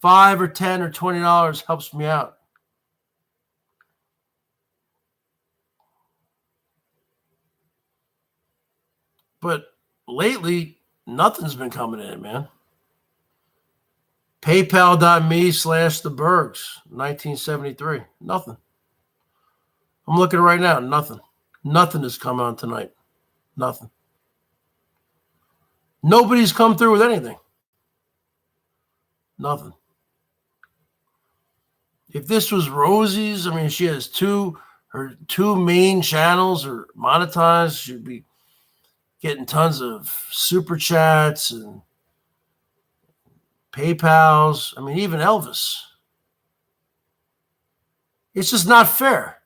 $5 or $10 or $20 helps me out. But lately, nothing's been coming in, man. PayPal.me/the Bergs, 1973. Nothing. I'm looking right now. Nothing. Nothing has come on tonight. Nothing. Nobody's come through with anything. Nothing. If this was Rosie's, I mean, she has her two main channels are monetized. She'd be getting tons of super chats and PayPals. I mean, even Elvis. It's just not fair.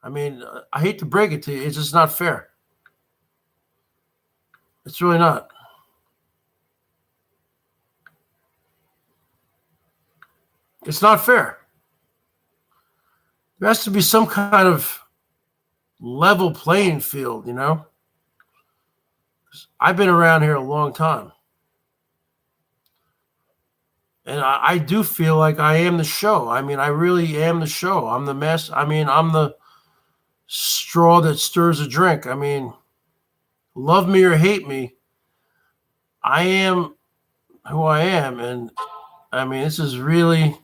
I mean, I hate to break it to you. It's just not fair. It's really not. It's not fair. There has to be some kind of level playing field, you know? I've been around here a long time. And I do feel like I am the show. I mean, I really am the show. I'm the mess. I mean, I'm the straw that stirs a drink. I mean, love me or hate me, I am who I am. And I mean, this is really.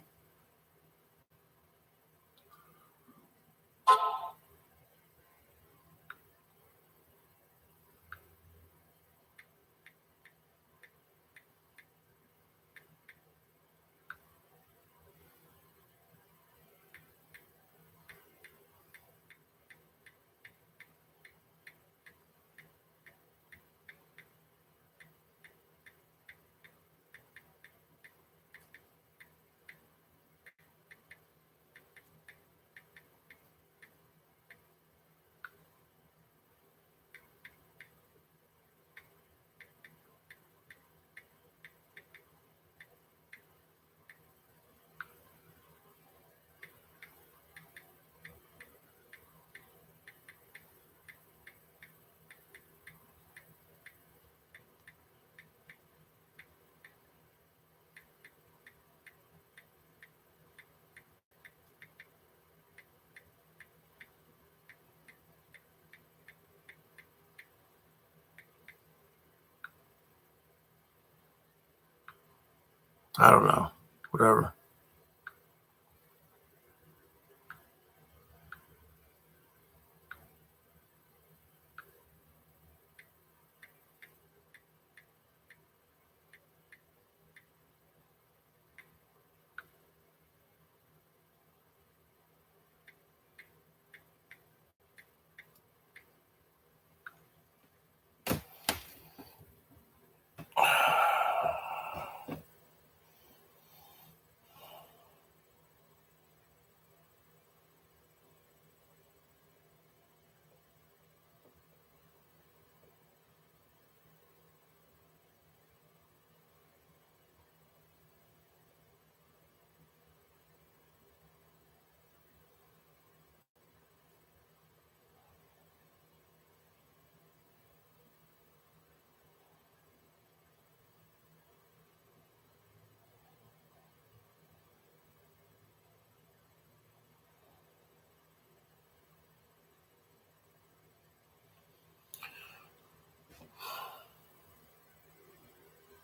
I don't know. Whatever.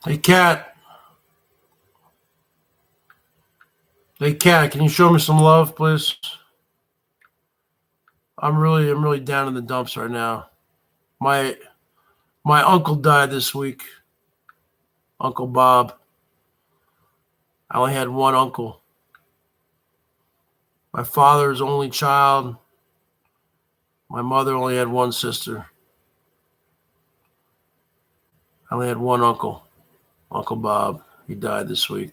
Hey, Cat. Hey, Cat, can you show me some love, please? I'm really down in the dumps right now. My uncle died this week. Uncle Bob. I only had one uncle. My father's only child. My mother only had one sister. I only had one uncle, Uncle Bob. He died this week.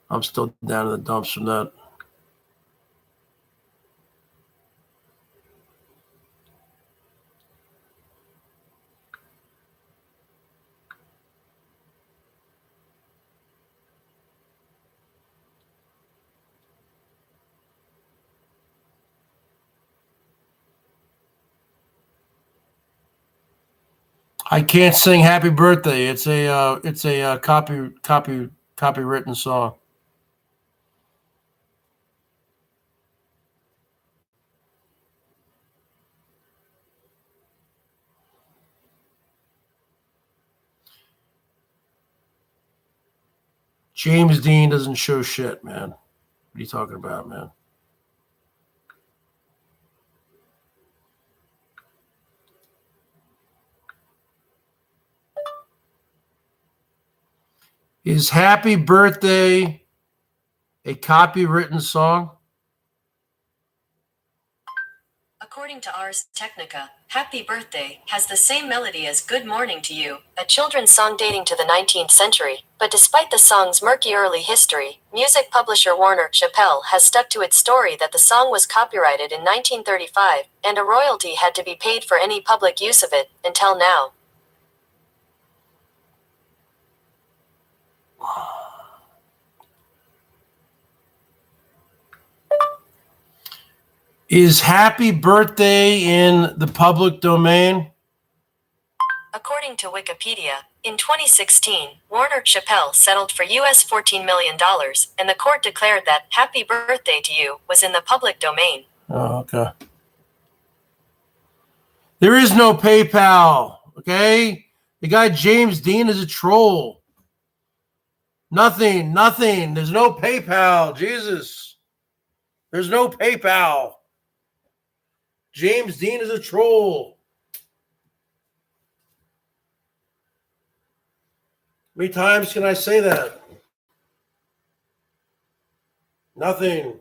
I'm still down in the dumps from that. I can't sing "Happy Birthday." It's a copywritten song. James Dean doesn't show shit, man. What are you talking about, man? Is "Happy Birthday" a copywritten song? According to Ars Technica, Happy Birthday has the same melody as Good Morning to You, a children's song dating to the 19th century. But despite the song's murky early history, music publisher Warner Chappell has stuck to its story that the song was copyrighted in 1935, and a royalty had to be paid for any public use of it, until now. Is happy birthday in the public domain? According to Wikipedia, in 2016, Warner Chappelle settled for US $14 million, and the court declared that Happy Birthday to You was in the public domain. Oh, okay. There is no PayPal, okay? The guy James Dean is a troll. Nothing. There's no PayPal. Jesus. There's no PayPal. James Dean is a troll. How many times can I say that? Nothing.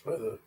Brother.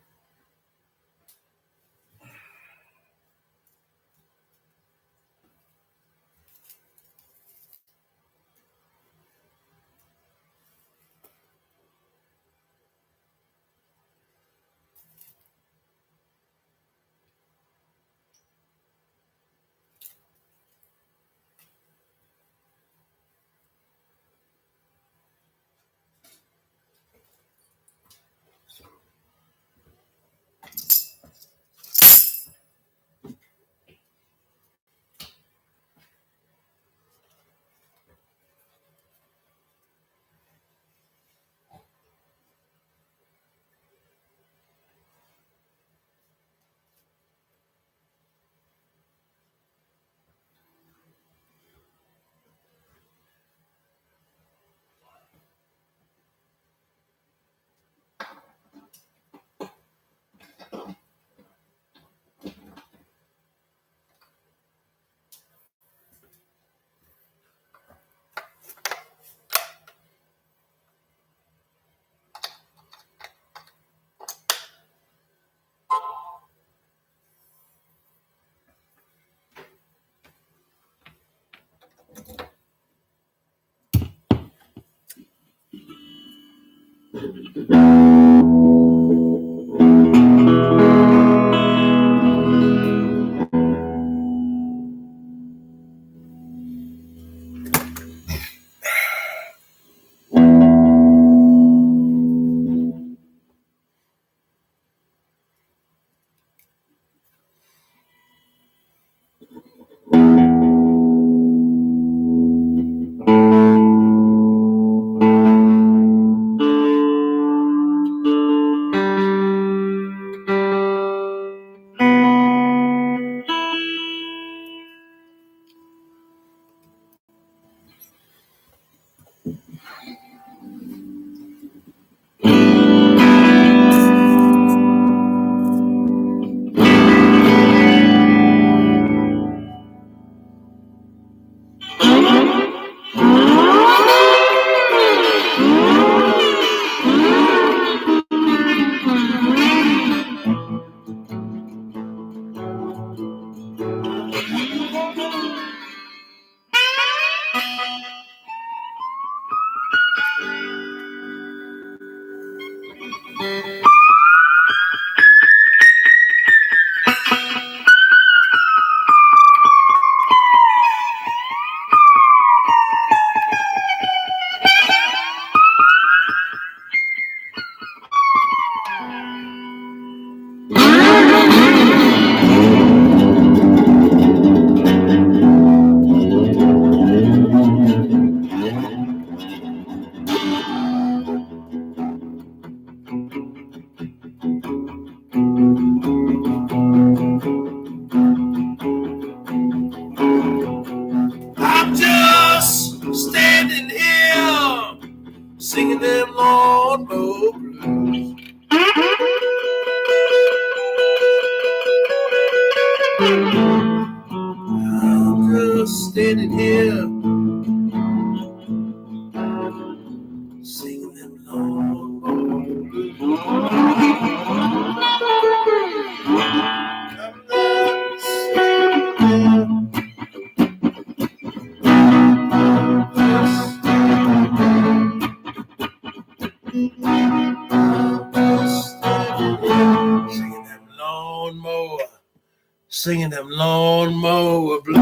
just standing here singing them long blues. I'm not standing singing them lawnmower blues.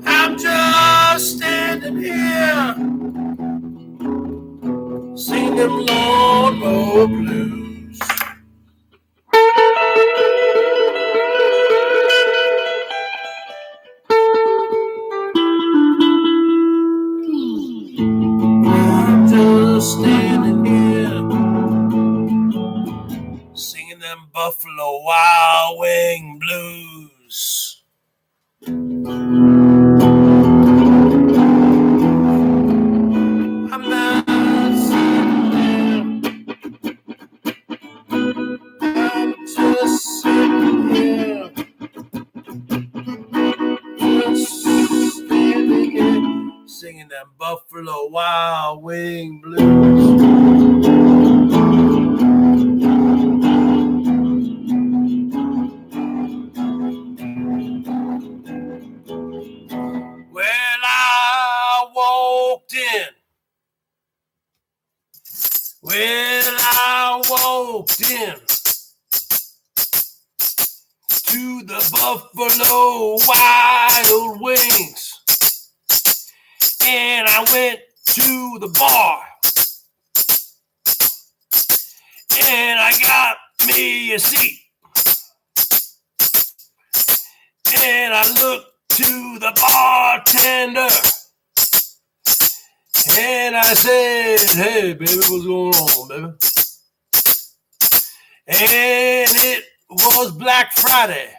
I'm just standing here singing them lawnmower blues. I'm just standing here singing them Buffalo Wild Wing blues. I'm not sitting there, I'm just sitting here, just standing here, singing them Buffalo Wild Wing blues. Well, I walked in. Well, I walked in to the Buffalo Wild Wings, and I went to the bar, and I got me a seat, and I looked to the bartender, and I said, hey, baby, what's going on, baby? And it was Black Friday,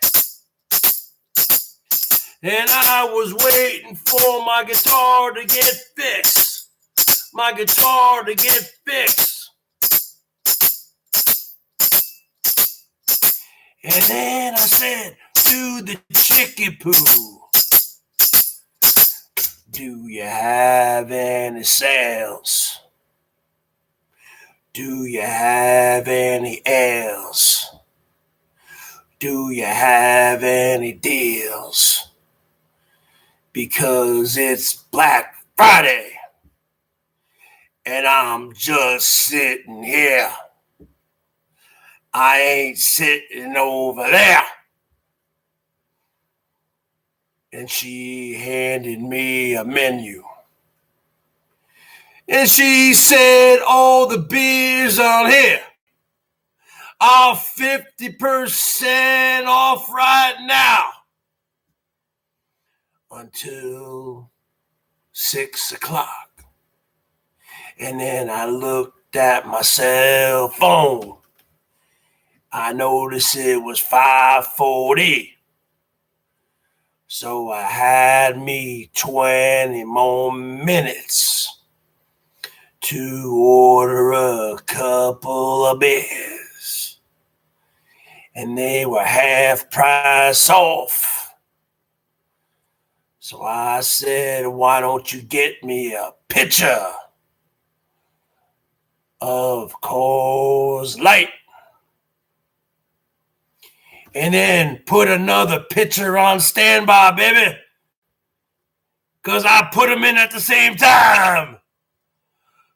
and I was waiting for my guitar to get fixed. My guitar to get fixed. And then I said to the chicky poo, do you have any sales? Do you have any ales? Do you have any deals? Because it's Black Friday, and I'm just sitting here. I ain't sitting over there. And she handed me a menu. And she said, all the beers on here are 50% off right now until 6 o'clock. And then I looked at my cell phone. I noticed it was 5:40. So I had me 20 more minutes to order a couple of beers. And they were half price off. So I said, why don't you get me a pitcher of Coors Light? And then put another pitcher on standby, baby. Because I put them in at the same time.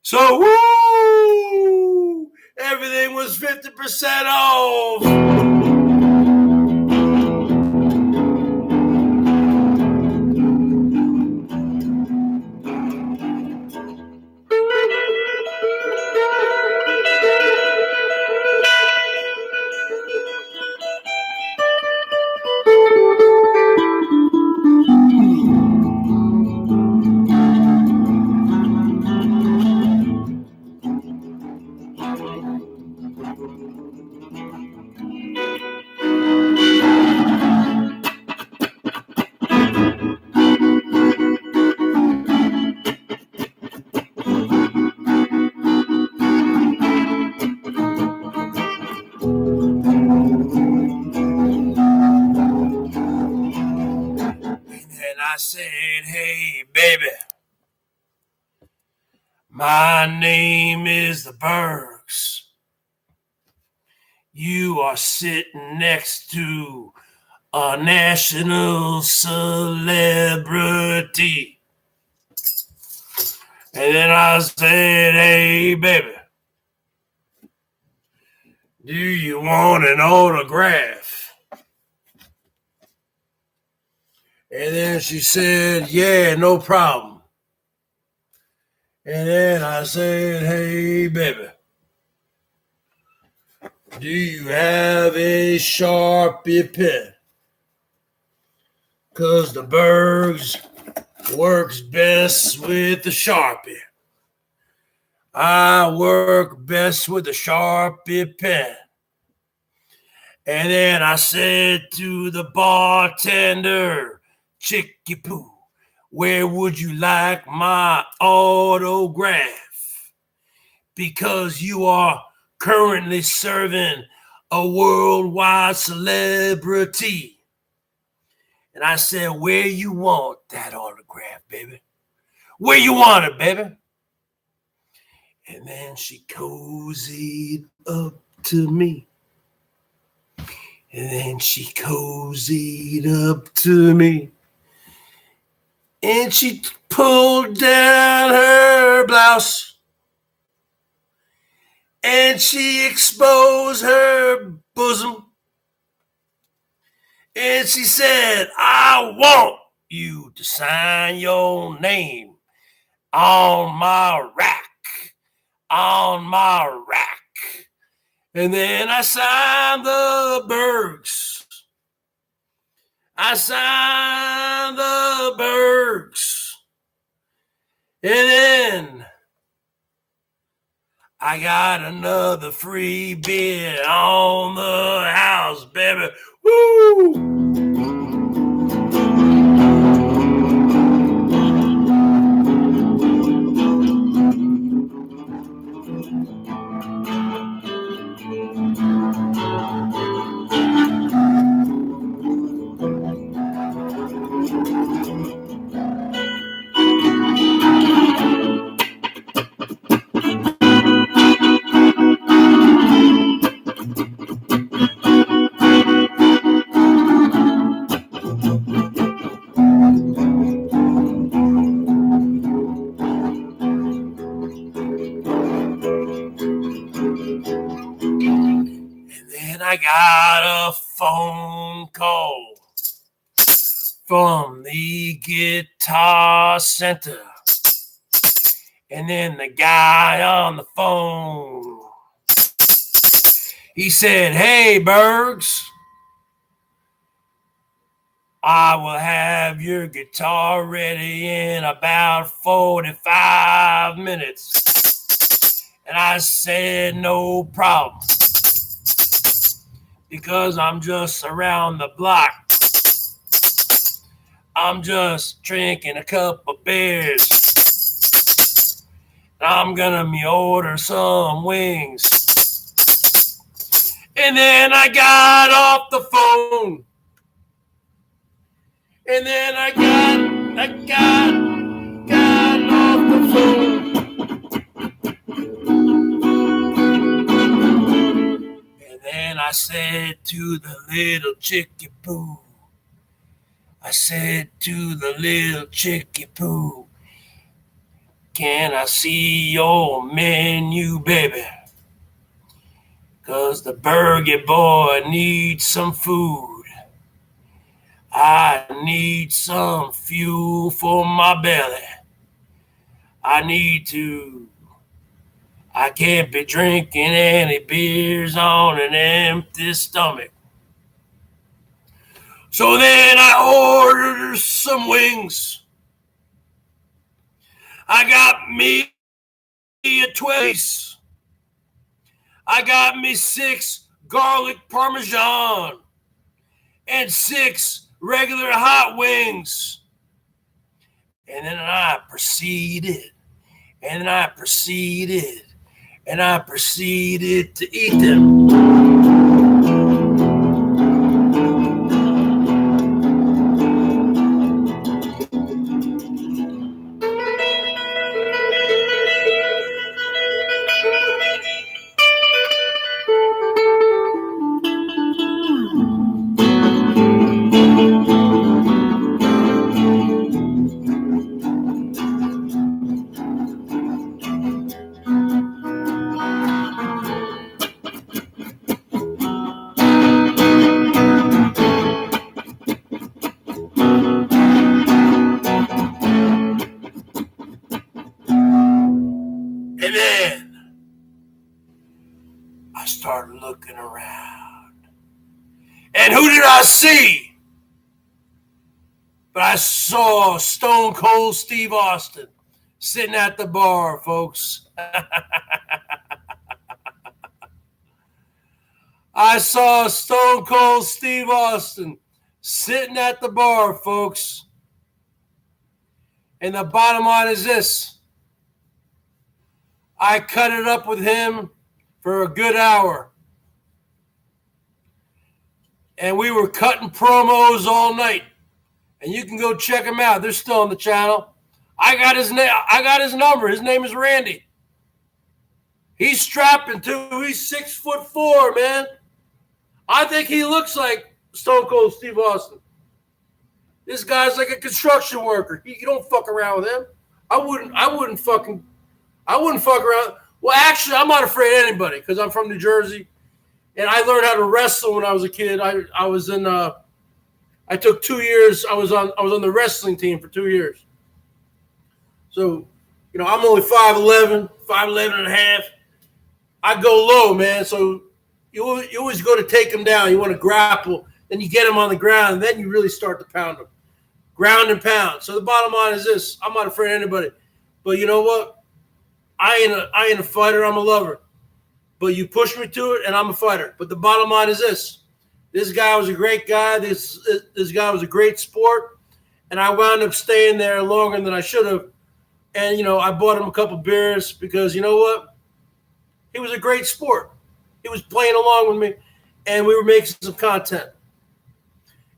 So, woo! Everything was 50% off. I said, hey, baby, my name is the Bergs. You are sitting next to a national celebrity. And then I said, hey, baby, do you want an autograph? And then she said, yeah, no problem. And then I said, hey, baby, do you have a Sharpie pen? Because the Bergs works best with the Sharpie. I work best with the Sharpie pen. And then I said to the bartender, Chicky Poo, where would you like my autograph? Because you are currently serving a worldwide celebrity. And I said, where you want that autograph, baby? Where you want it, baby? And then she cozied up to me. And then she cozied up to me. And she pulled down her blouse. And she exposed her bosom. And she said, I want you to sign your name on my rack. On my rack. And then I signed the Bergs. I signed the Bergs. And then I got another free bid on the house, baby. Woo! I got a phone call from the guitar center. And then the guy on the phone, he said, hey, Bergs, I will have your guitar ready in about 45 minutes. And I said, no problem. Because I'm just around the block. I'm just drinking a cup of beers. I'm gonna order some wings. And then I got off the phone. And then I got off the phone. And I said to the little Chicky Poo, I said to the little Chicky Poo, can I see your menu, baby? 'Cause the Bergy boy needs some food. I need some fuel for my belly. I can't be drinking any beers on an empty stomach. So then I ordered some wings. I got me a 12. I got me 6 garlic parmesan and 6 regular hot wings. And then I proceeded to eat them. looking around. And who did I see? But I saw Stone Cold Steve Austin sitting at the bar, folks. I saw Stone Cold Steve Austin sitting at the bar, folks. And the bottom line is this. I cut it up with him for a good hour. And we were cutting promos all night. And you can go check him out. They're still on the channel. I got his name. I got his number. His name is Randy. He's strapping too. He's 6'4", man. I think he looks like Stone Cold Steve Austin. This guy's like a construction worker. You don't fuck around with him. I wouldn't fuck around. Well, actually, I'm not afraid of anybody because I'm from New Jersey, and I learned how to wrestle when I was a kid. I was in. I took 2 years. I was on the wrestling team for 2 years. So, I'm only 5'11", 5'11 and a half. I go low, man. So you always go to take him down. You want to grapple, then you get him on the ground, and then you really start to pound him. Ground and pound. So the bottom line is this. I'm not afraid of anybody. But you know what? I ain't a fighter. I'm a lover. But you push me to it, and I'm a fighter. But the bottom line is this. This guy was a great guy. This guy was a great sport. And I wound up staying there longer than I should have. And, I bought him a couple beers because, you know what? He was a great sport. He was playing along with me, and we were making some content.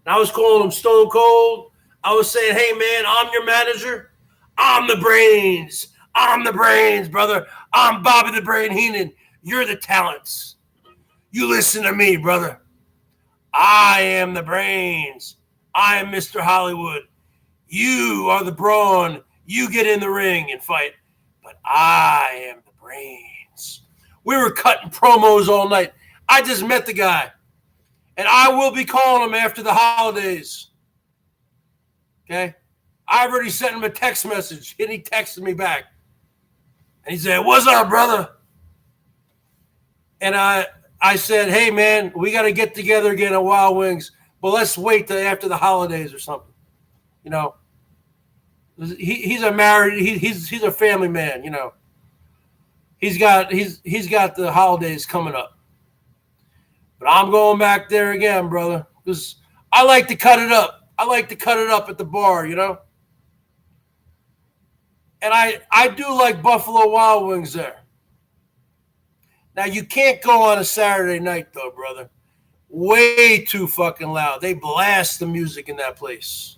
And I was calling him Stone Cold. I was saying, hey, man, I'm your manager. I'm the brains. I'm the brains, brother. I'm Bobby the Brain Heenan. You're the talents. You listen to me, brother. I am the brains. I am Mr. Hollywood. You are the brawn. You get in the ring and fight. But I am the brains. We were cutting promos all night. I just met the guy. And I will be calling him after the holidays. Okay? I already sent him a text message. And he texted me back. And he said, what's up, brother? And I said, hey, man, we got to get together again at Wild Wings. But let's wait till after the holidays or something. He's a married, he's a family man, He's got the holidays coming up. But I'm going back there again, brother, because I like to cut it up. I like to cut it up at the bar, And I do like Buffalo Wild Wings there. Now, you can't go on a Saturday night, though, brother. Way too fucking loud. They blast the music in that place.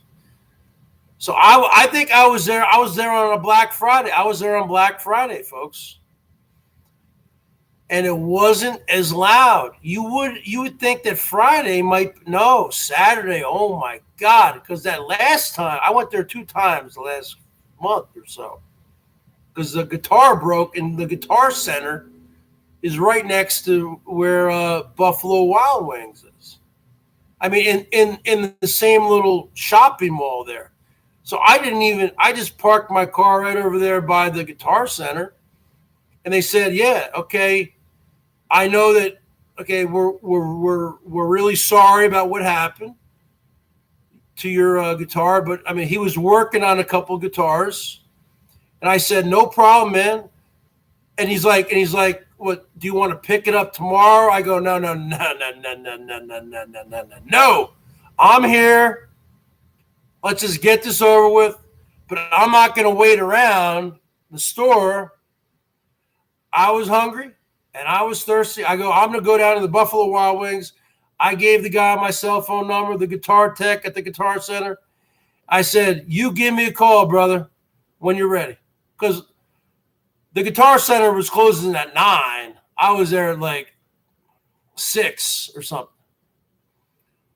So I think I was there. I was there on a Black Friday. I was there on Black Friday, folks. And it wasn't as loud. You would think that Friday Saturday. Oh my God. Because that last time, I went there 2 times the last month or so. Because the guitar broke and the Guitar Center is right next to where Buffalo Wild Wings is. I mean, in the same little shopping mall there. So I just parked my car right over there by the Guitar Center. And they said, yeah, okay, I know that, okay, we're really sorry about what happened to your guitar. But, I mean, he was working on a couple guitars. And I said, no problem, man. And he's like, what, do you want to pick it up tomorrow? I go, no. I'm here. Let's just get this over with. But I'm not going to wait around the store. I was hungry and I was thirsty. I go, I'm going to go down to the Buffalo Wild Wings. I gave the guy my cell phone number, the guitar tech at the Guitar Center. I said, you give me a call, brother, when you're ready. Because the Guitar Center was closing at 9. I was there at like 6 or something.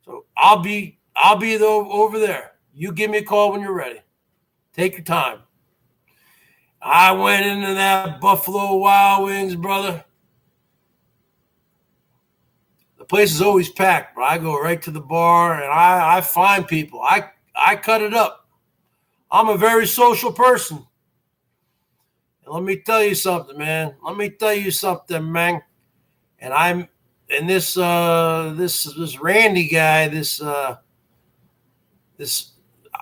So I'll be over there. You give me a call when you're ready. Take your time. I went into that Buffalo Wild Wings, brother. The place is always packed, but I go right to the bar and I find people. I cut it up. I'm a very social person. And let me tell you something, man. And and this Randy guy, this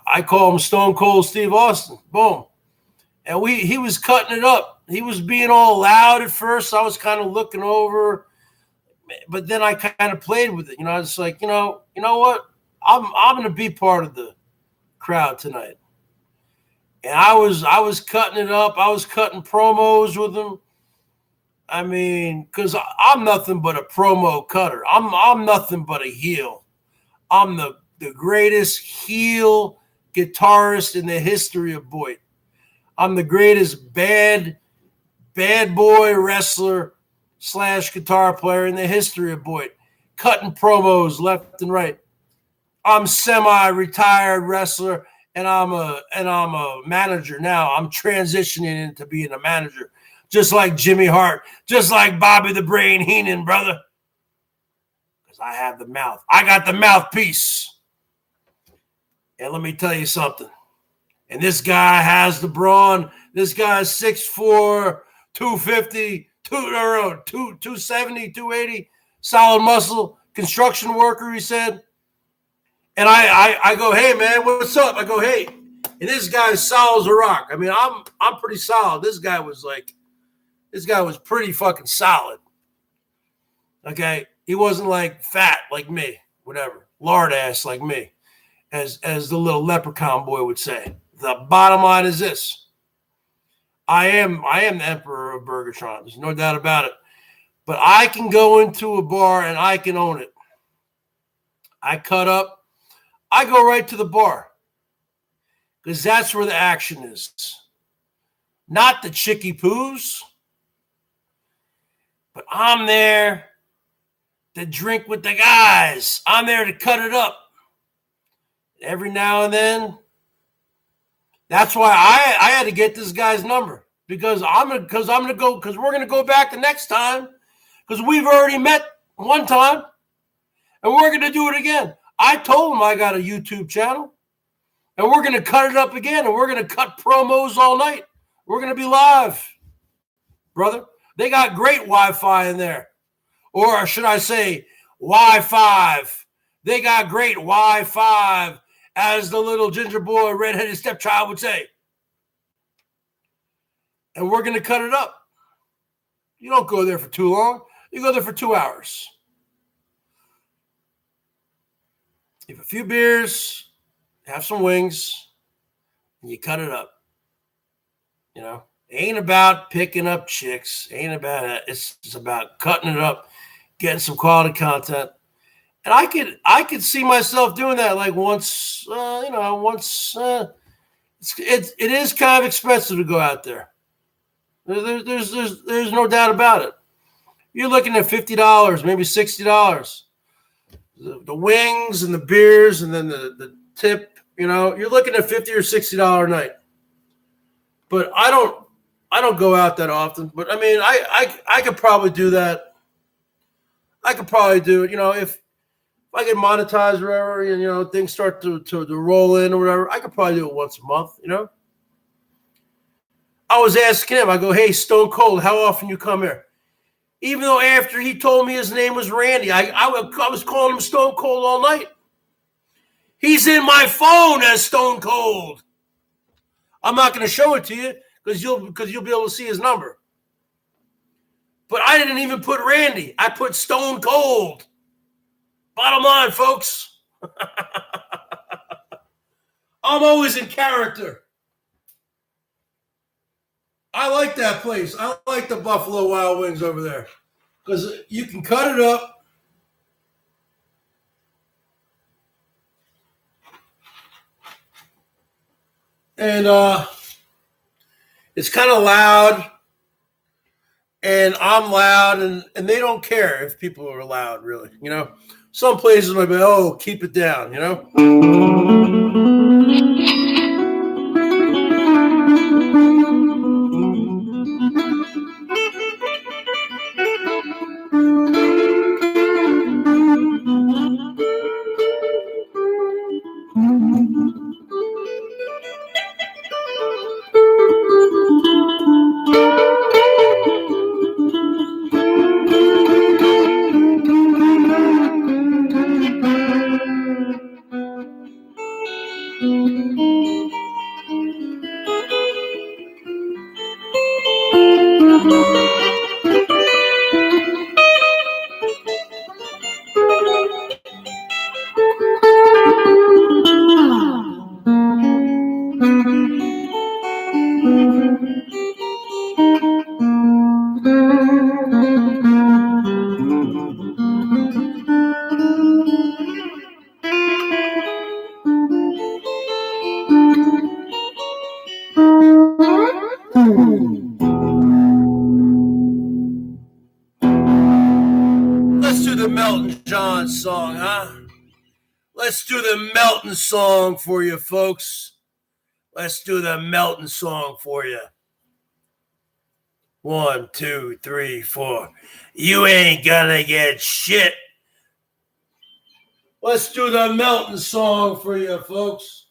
I call him Stone Cold Steve Austin. Boom. And he was cutting it up. He was being all loud at first. I was kind of looking over, but then I kind of played with it. I was like, you know what? I'm going to be part of the crowd tonight. And I was cutting it up. I was cutting promos with him. I mean, because I'm nothing but a promo cutter. I'm nothing but a heel. I'm the greatest heel guitarist in the history of Boyd. I'm the greatest bad boy wrestler / guitar player in the history of Boyd. Cutting promos left and right. I'm semi-retired wrestler, and I'm a manager now. I'm transitioning into being a manager, just like Jimmy Hart, just like Bobby the Brain Heenan, brother. Because I have the mouth. I got the mouthpiece. And let me tell you something. And this guy has the brawn. This guy is 6'4", 250, 270, 280, solid muscle, construction worker, he said. And I go, hey, man, what's up? I go, hey. And this guy's solid as a rock. I mean, I'm pretty solid. This guy was pretty fucking solid. Okay? He wasn't like fat like me, whatever, lard ass like me, as the little leprechaun boy would say. The bottom line is this. I am the emperor of Burgertron. There's no doubt about it. But I can go into a bar and I can own it. I cut up. I go right to the bar. Because that's where the action is. Not the chicky poos. But I'm there to drink with the guys. I'm there to cut it up. Every now and then. That's why I had to get this guy's number. Because we're gonna go back the next time. Because we've already met one time. And we're gonna do it again. I told him I got a YouTube channel. And we're gonna cut it up again. And we're gonna cut promos all night. We're gonna be live. Brother. They got great Wi-Fi in there. Or should I say Wi-Fi. They got great Wi-Fi, as the little ginger boy, redheaded stepchild would say. And we're going to cut it up. You don't go there for too long. You go there for 2 hours. You have a few beers, have some wings, and you cut it up. It ain't about picking up chicks. It ain't about it. It's about cutting it up, getting some quality content. And I could see myself doing that like once, it is kind of expensive to go out there. There's no doubt about it. You're looking at $50, maybe $60. The wings and the beers and then the tip, you're looking at $50 or $60 a night. But I don't go out that often. But I mean, I could probably do that. I could probably do it, if I get monetized or whatever, and things start to roll in or whatever, I could probably do it once a month, I was asking him, I go, hey, Stone Cold, how often you come here? Even though after he told me his name was Randy, I was calling him Stone Cold all night. He's in my phone as Stone Cold. I'm not going to show it to you because you'll be able to see his number. But I didn't even put Randy. I put Stone Cold. Bottom line, folks. I'm always in character. I like that place. I like the Buffalo Wild Wings over there because you can cut it up. And it's kind of loud. And I'm loud, and they don't care if people are loud, really. Some places might be, oh, keep it down, fun song, huh? Let's do the melting song for you, folks. Let's do the melting song for you. 1, 2, 3, 4. You ain't gonna get shit. Let's do the melting song for you, folks.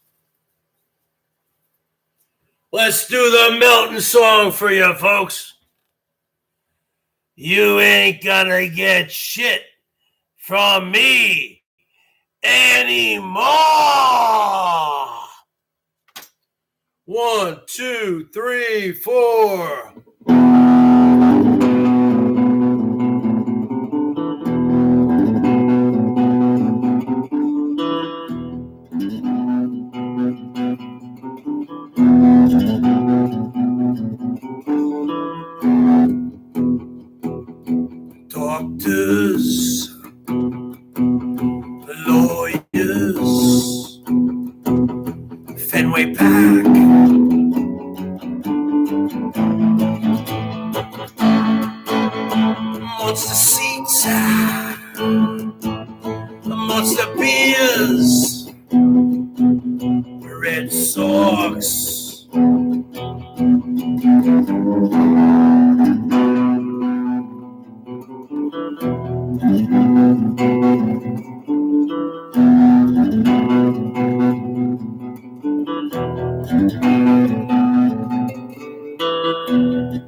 Let's do the melting song for you, folks. You ain't gonna get shit from me anymore. 1, 2, 3, 4. Doctors, lawyers, Fenway Park, monster seats, monster beers, Red Sox.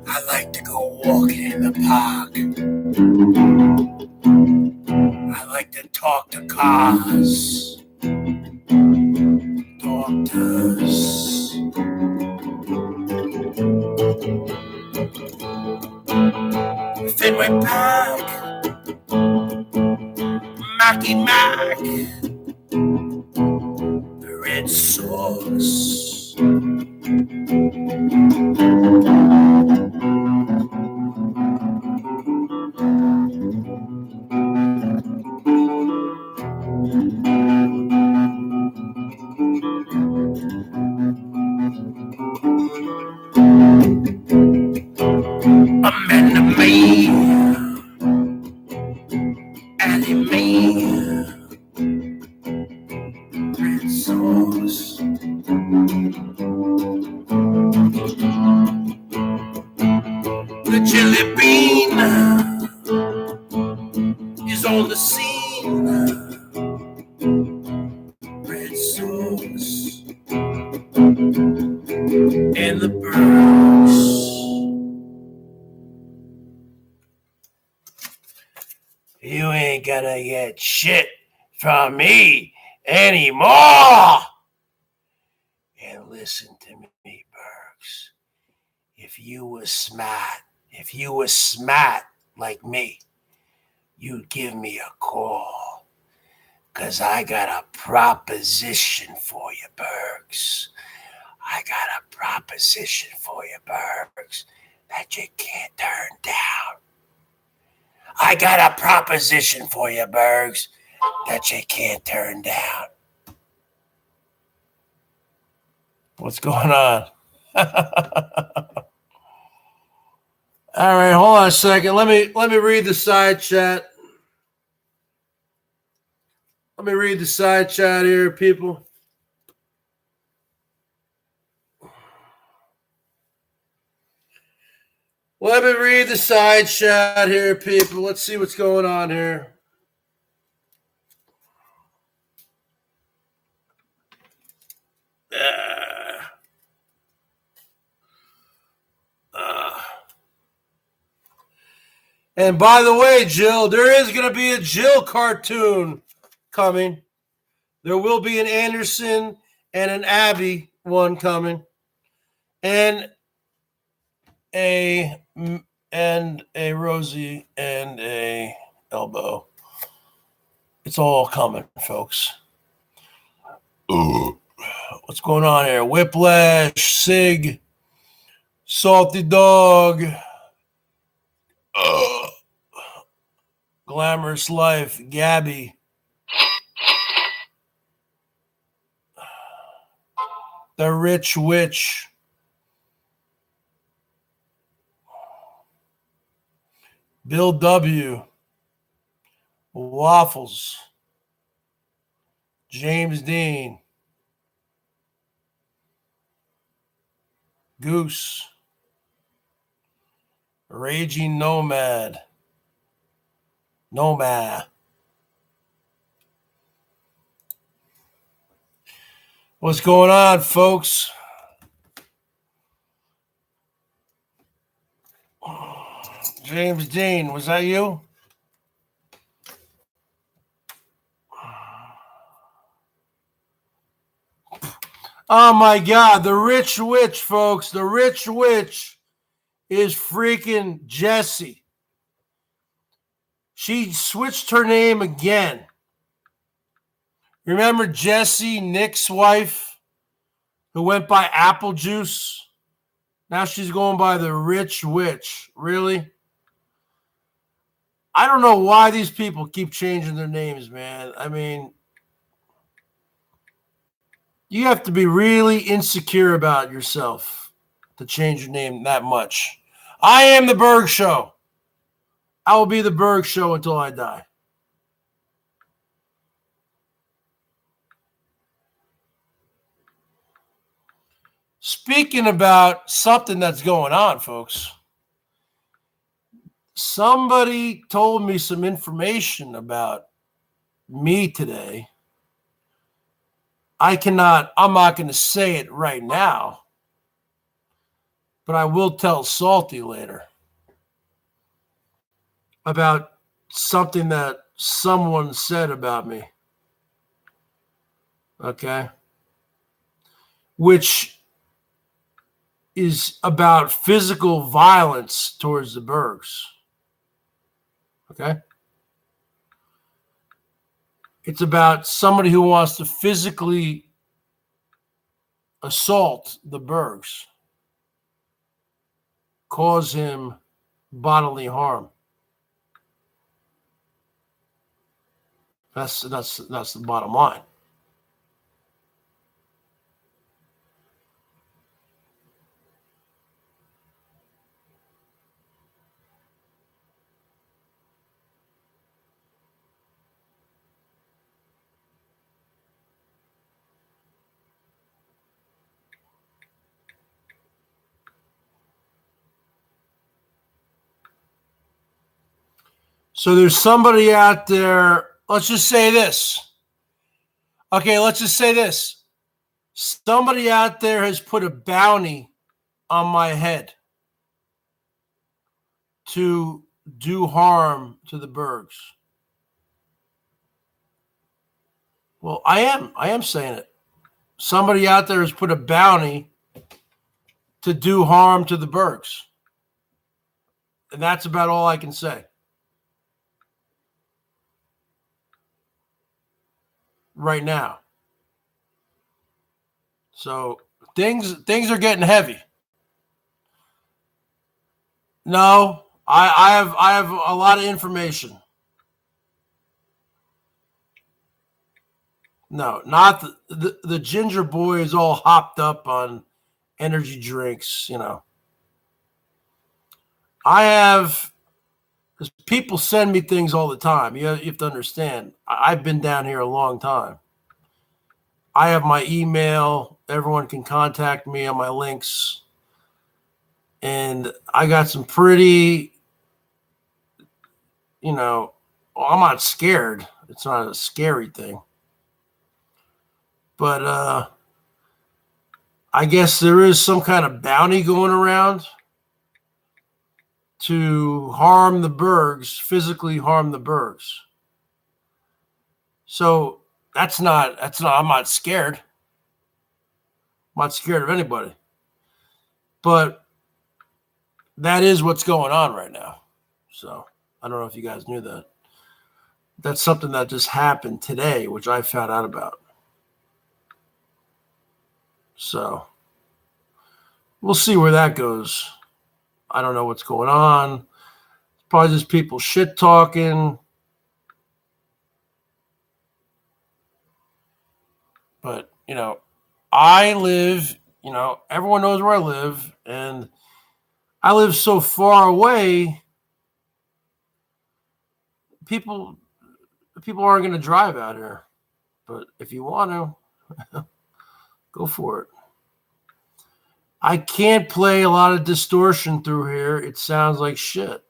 I like to go walking in the park. I like to talk to cars, doctors. Fenway Park, Marky Mark, the Red Sox. Anime, Red Sox. The jelly bean is on the scene. Red Sox and the Bergs. You ain't gonna get shit from me anymore. And listen to me, Bergs. If you was smart like me, you'd give me a call. 'Cause I got a proposition for you, Bergs. I got a proposition for you, Bergs, that you can't turn down. I got a proposition for you, Bergs, that you can't turn down. What's going on? All right, hold on a second. Let me read the side chat. Let me read the side chat here, people. Let me read the side chat here, people. Let's see what's going on here. And by the way, Jill, there is going to be a Jill cartoon coming. There will be an Anderson and an Abby one coming, and a Rosie and a Elbow. It's all coming, folks. What's going on here? Whiplash, Sig, Salty Dog, Glamorous Life, Gabby, The Rich Witch, Bill W., Waffles. James Dean. Goose. Raging Nomad. Nomad. What's going on, folks? James Dean, was that you? Oh my God, the rich witch, folks. The rich witch is freaking Jessie. She switched her name again. Remember Jessie, Nick's wife, who went by Apple Juice? Now she's going by the rich witch. Really? I don't know why these people keep changing their names, man. I mean, you have to be really insecure about yourself to change your name that much. I am the Berg Show. I will be the Berg Show until I die. Speaking about something that's going on, folks, somebody told me some information about me today. I'm not going to say it right now, but I will tell Salty later about something that someone said about me. Okay? Which is about physical violence towards the Bergs. Okay? It's about somebody who wants to physically assault the Bergs, cause him bodily harm. That's the bottom line. So there's somebody out there, let's just say this. Okay, let's just say this. Somebody out there has put a bounty on my head to do harm to the Bergs. Well, I am saying it. Somebody out there has put a bounty to do harm to the Bergs. And that's about all I can say. Right now. So things are getting heavy. No, I have a lot of information. No, not the ginger boy is all hopped up on energy drinks, you know. I have, because people send me things all the time. You have to understand, I've been down here a long time. I have my email. Everyone can contact me on my links. And I got some pretty, you know, well, I'm not scared. It's not a scary thing. But I guess there is some kind of bounty going around to harm the Bergs, physically harm the Bergs. So I'm not scared. I'm not scared of anybody. But that is what's going on right now. So I don't know if you guys knew that. That's something that just happened today, which I found out about. So we'll see where that goes. I don't know what's going on. It's probably just people shit talking. But, you know, I live, you know, everyone knows where I live. And I live so far away. People People aren't going to drive out here. But if you want to, go for it. I can't play a lot of distortion through here. It sounds like shit.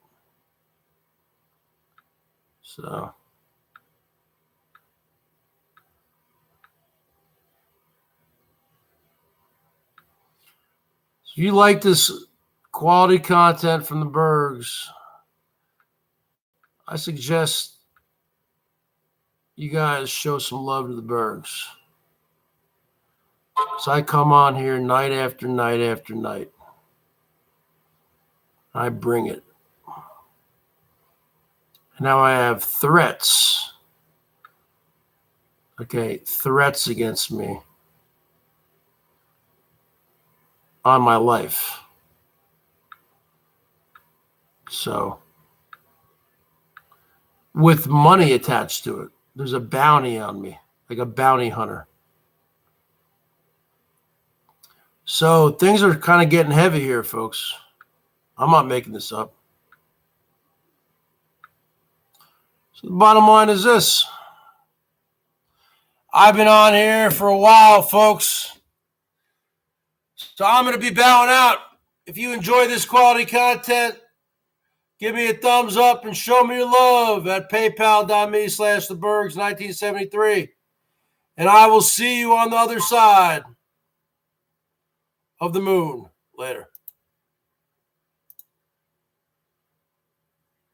So if you like this quality content from the Bergs, I suggest you guys show some love to the Bergs. So I come on here night after night after night. I bring it. Now I have threats. Okay, threats against me on my life. So, with money attached to it, there's a bounty on me, like a bounty hunter. So, things are kind of getting heavy here, folks. I'm not making this up. So, the bottom line is this. I've been on here for a while, folks. So, I'm going to be bowing out. If you enjoy this quality content, give me a thumbs up and show me your love at paypal.me/thebergs1973. And I will see you on the other side of the moon. Later.